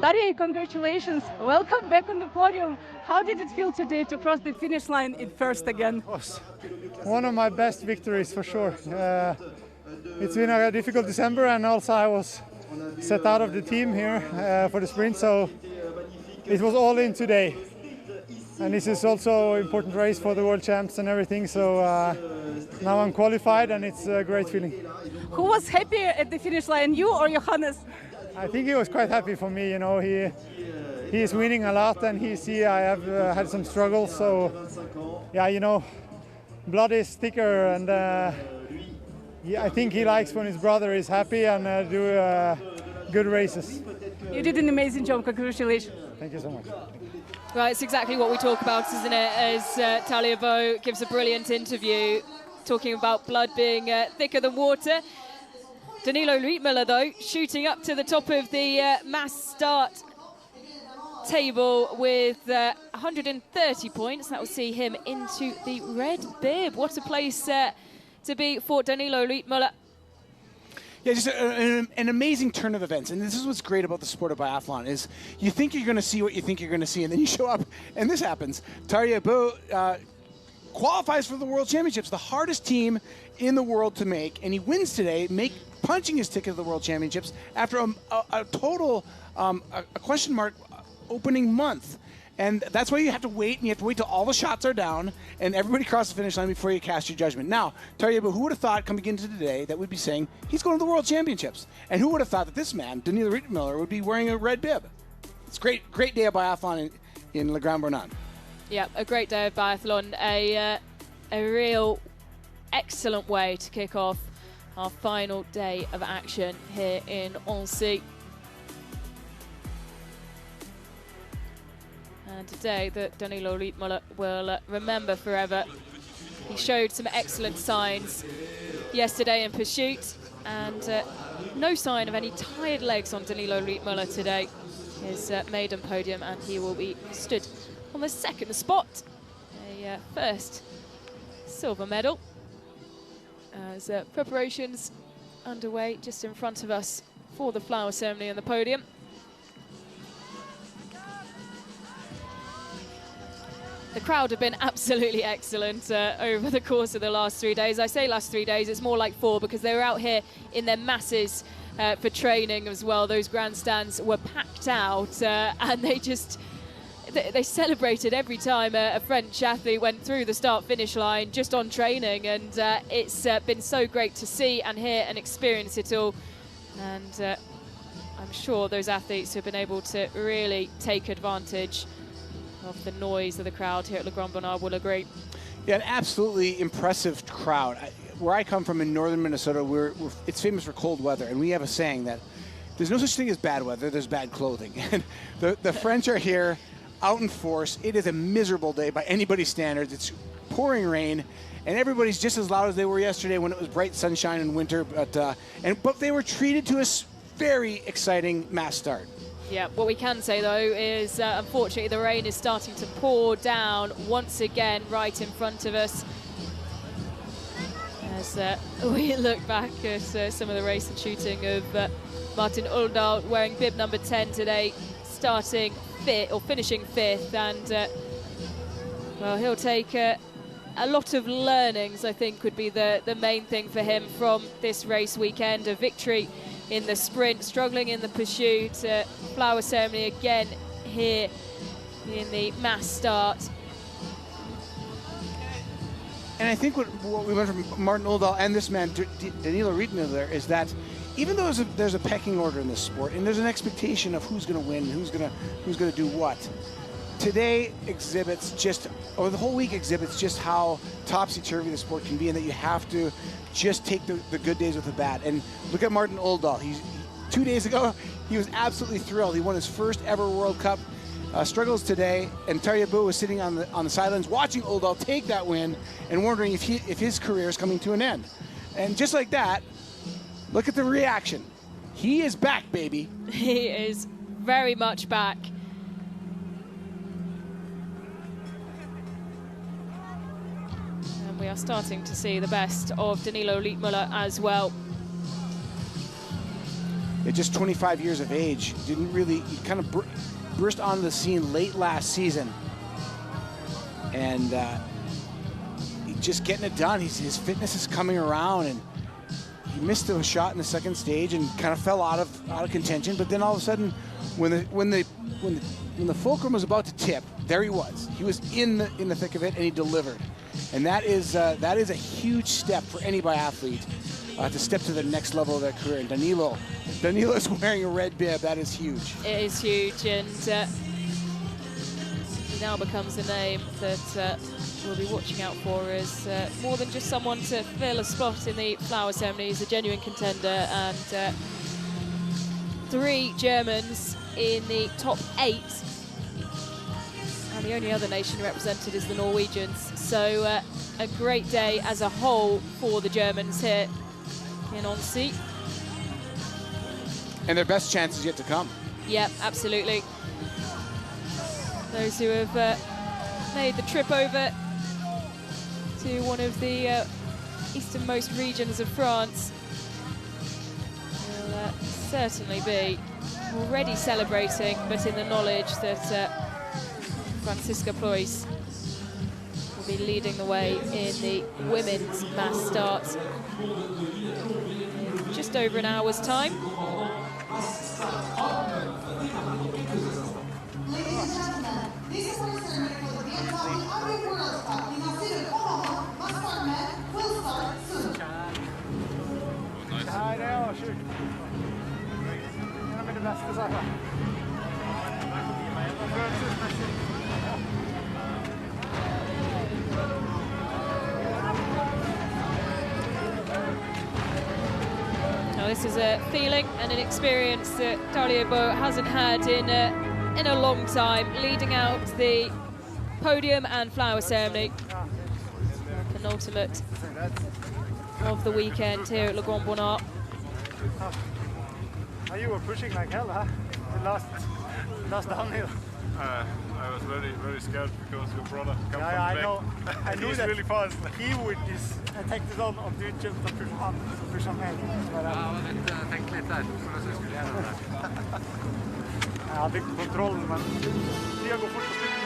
Tarjei, congratulations. Welcome back on the podium. How did it feel today to cross the finish line in first again? It was one of my best victories for sure. It's been a difficult December, and also I was set out of the team here for the sprint, so it was all in today. And this is also an important race for the world champs and everything, so now I'm qualified and it's a great feeling. Who was happier at the finish line, you or Johannes? I think he was quite happy for me, you know, he is winning a lot and I have had some struggles, so yeah, you know, blood is thicker, and yeah, I think he likes when his brother is happy and do good races. You did an amazing job, congratulations. Thank you so much. Right, it's exactly what we talk about, isn't it? As Talia Boe gives a brilliant interview talking about blood being thicker than water. Danilo Rietmüller, though, shooting up to the top of the mass start table with 130 points. That will see him into the red bib. What a place to be for Danilo Rietmüller. Yeah, just an amazing turn of events. And this is what's great about the sport of biathlon is you think you're going to see what you think you're going to see, and then you show up, and this happens. Tarjei Boe qualifies for the World Championships, the hardest team in the world to make, and he wins today, punching his ticket to the World Championships after a total a question mark opening month. And that's why you have to wait, and you have to wait till all the shots are down and everybody crosses the finish line before you cast your judgment. Now, Tarjei Boe, who would have thought coming into today that we'd be saying he's going to the World Championships? And who would have thought that this man, Danilo Rietmüller, would be wearing a red bib? It's a great day of biathlon in Le Grand Bornand. Yeah, a great day of biathlon. A real excellent way to kick off our final day of action here in Annecy. And today that Danilo Rietmüller will remember forever. He showed some excellent signs yesterday in pursuit, and no sign of any tired legs on Danilo Rietmüller today. His maiden podium, and he will be stood on the second spot. A first silver medal. As preparations underway just in front of us for the flower ceremony and the podium. The crowd have been absolutely excellent over the course of the last 3 days. I say last 3 days, it's more like 4 because they were out here in their masses for training as well. Those grandstands were packed out and they celebrated every time a French athlete went through the start-finish line just on training, and it's been so great to see and hear and experience it all. And I'm sure those athletes have been able to really take advantage of the noise of the crowd here at Le Grand Bornand will agree. Yeah, an absolutely impressive crowd. Where I come from in northern Minnesota, it's famous for cold weather, and we have a saying that there's no such thing as bad weather, there's bad clothing. And the French are here out in force. It is a miserable day by anybody's standards. It's pouring rain, and everybody's just as loud as they were yesterday when it was bright sunshine in winter, but they were treated to a very exciting mass start. Yeah, what we can say, though, is unfortunately the rain is starting to pour down once again right in front of us. As we look back at some of the race and shooting of Martin Uldal wearing bib number 10 today, starting fifth, or finishing 5th, and well, he'll take a lot of learnings, I think, would be the main thing for him from this race weekend. A victory in the sprint, struggling in the pursuit, flower ceremony again here in the mass start. And I think what we learned from Martin Uldal and this man, Danilo Rietmüller, is that even though there's a pecking order in this sport, and there's an expectation of who's going to win, who's going to do what, today exhibits or the whole week exhibits just how topsy-turvy the sport can be, and that you have to just take the good days with the bad. And look at Martin Uldal. 2 days ago, he was absolutely thrilled. He won his first ever World Cup. Struggles today, and Tarjei Boe was sitting on the sidelines watching Uldal take that win and wondering if his career is coming to an end. And just like that, look at the reaction. He is back, baby. He is very much back. And we are starting to see the best of Danilo Rietmüller as well. at just 25 years of age. Didn't really, he kind of burst onto the scene late last season. And just getting it done. His fitness is coming around, and he missed a shot in the second stage and kind of fell out of contention. But then all of a sudden, when the fulcrum was about to tip, there he was. He was in the thick of it, and he delivered. And that is a huge step for any biathlete to step to the next level of their career. And Danilo is wearing a red bib. That is huge. It is huge, and he now becomes a name that we'll be watching out for as more than just someone to fill a spot in the flower ceremony. He's a genuine contender, and 3 Germans in the top 8. And the only other nation represented is the Norwegians. So a great day as a whole for the Germans here in Annecy. And their best chance is yet to come. Yeah, absolutely. Those who have made the trip over to one of the easternmost regions of France will certainly be already celebrating, but in the knowledge that Franziska Preuss will be leading the way in the women's mass start in just over an hour's time. Ladies and gentlemen, this is our ceremony for the Biathlon Army World Cup in Annecy, Omaha. Mass start men will start soon. Nej, det är sjukt. En av mina bästa saker. Now this is a feeling and an experience that Boe hasn't had in a long time, leading out the podium and flower ceremony. Penultimate of the weekend here at Le Grand Bonnard. You were pushing like hell, huh? The last downhill. I was very scared because your brother comes Ja, from I back. know. I knew He's that really fast. he would take this on of du inte pusha mig. Ja, tänk lite där. Så skulle jag göra det. Jag hade inte kontroll, men det går fort på slutet.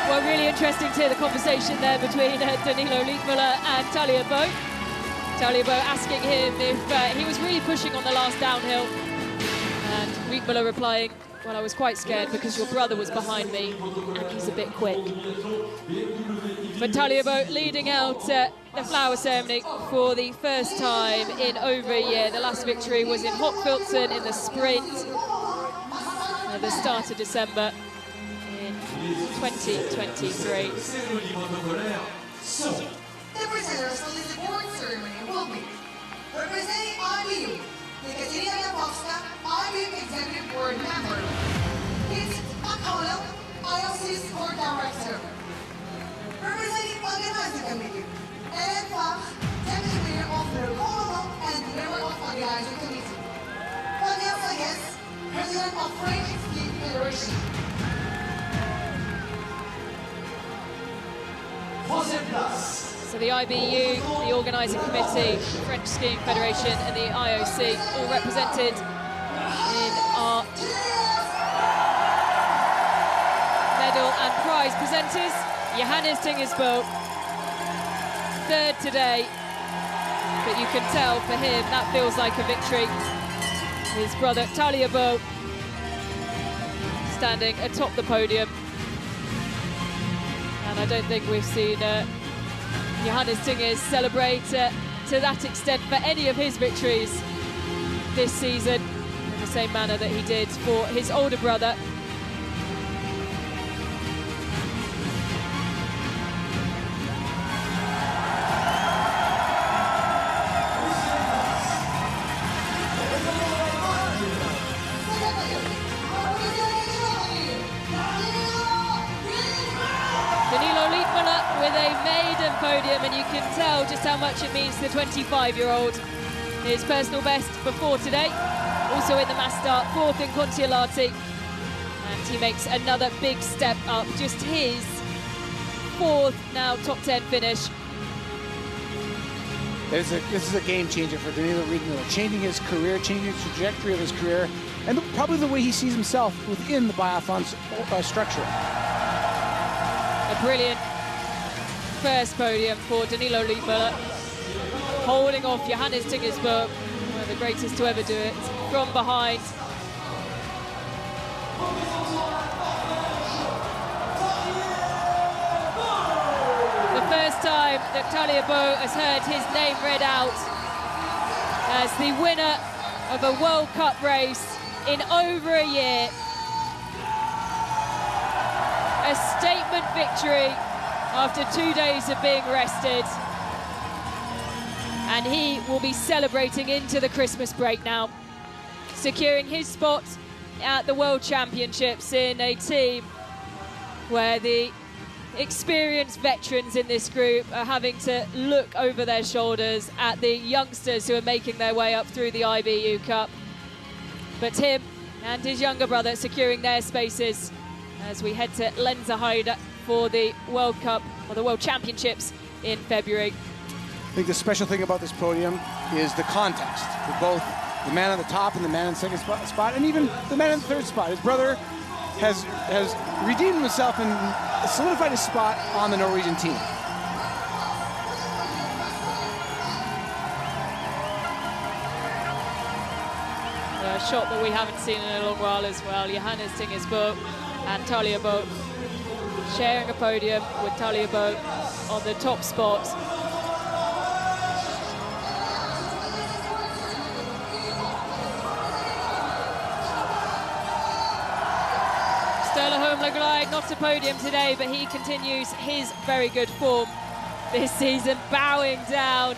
Well, really interesting to hear the conversation there between Danilo Liedtmüller and Boe. Boe asking him if he was really pushing on the last downhill. And Liedtmüller replying, well, I was quite scared because your brother was behind me and he's a bit quick. But Boe leading out the flower ceremony for the first time in over a year. The last victory was in Hochfilzen in the sprint at the start of December in 2023. So, the presenters for this award ceremony will be representing IBU, Ekaterina Yakovska, IBU Executive Board Member, Kit McConnell, IOC's Board Director, representing Organizing Committee, Ellen Fach, Deputy Mayor of the Colorado and Member of Organizing Committee, Daniel Sages, President of French Ski Federation. So the IBU, the Organising Committee, French Skiing Federation and the IOC all represented in our medal and prize presenters. Johannes Tingersbo, third today, but you can tell for him that feels like a victory. His brother Boe standing atop the podium. And I don't think we've seen Johannes Tingers celebrate to that extent for any of his victories this season in the same manner that he did for his older brother. Podium, and you can tell just how much it means to the 25-year-old. His personal best before today, also in the mass start, 4th in Kontiolahti, and he makes another big step up, just his 4th now top 10 finish. This is a game changer for Danilo Riccolo, changing his career, changing the trajectory of his career, and probably the way he sees himself within the biathlon structure. A brilliant first podium for Danilo Riccolo, holding off Johannes Tingesberg, one of the greatest to ever do it, from behind. The first time that Boe has heard his name read out as the winner of a World Cup race in over a year. A statement victory after 2 days of being rested. And he will be celebrating into the Christmas break now, securing his spot at the World Championships in a team where the experienced veterans in this group are having to look over their shoulders at the youngsters who are making their way up through the IBU Cup. But him and his younger brother securing their spaces as we head to Lenzerheide for the World Cup, or the World Championships in February. I think the special thing about this podium is the context for both the man on the top and the man in the second spot, and even the man in the third spot. His brother has redeemed himself and solidified his spot on the Norwegian team. A shot that we haven't seen in a long while as well. Johannes Tingesberg and Boe sharing a podium with Boe on the top spot. Not a podium today, but he continues his very good form this season, bowing down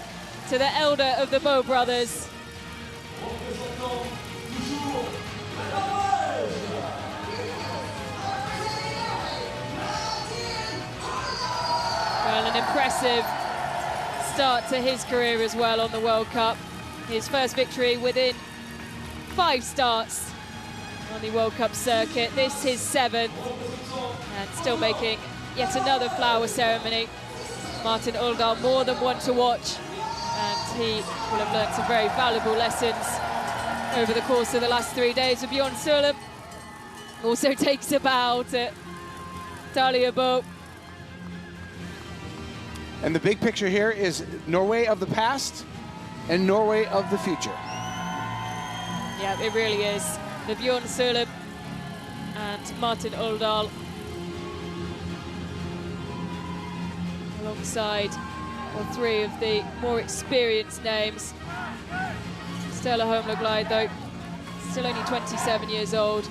to the elder of the Boe brothers. Well, an impressive start to his career as well on the World Cup. His first victory within 5 starts on the World Cup circuit. This his 7th, and still making yet another flower ceremony. Martin Uldal, more than one to watch, and he will have learned some very valuable lessons over the course of the last 3 days. Of Bjorn Sørlem also takes a bow to Boe. And the big picture here is Norway of the past and Norway of the future. Yeah, it really is. The Bjorn Sørlem and Martin Uldal alongside 3 of the more experienced names. Stella Holmlund, though, still only 27 years old.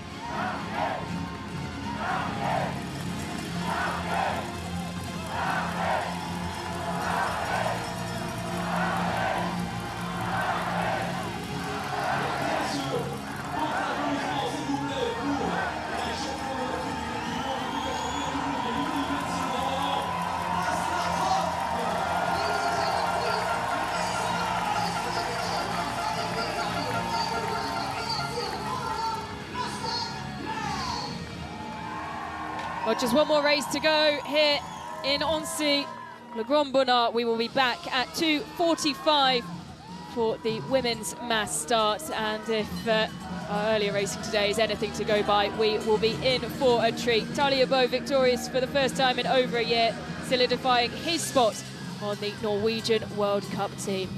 Well, just one more race to go here in Annecy, Le Grand Bonnard. We will be back at 2:45 for the women's mass start. And if our earlier racing today is anything to go by, we will be in for a treat. Boe victorious for the first time in over a year, solidifying his spot on the Norwegian World Cup team.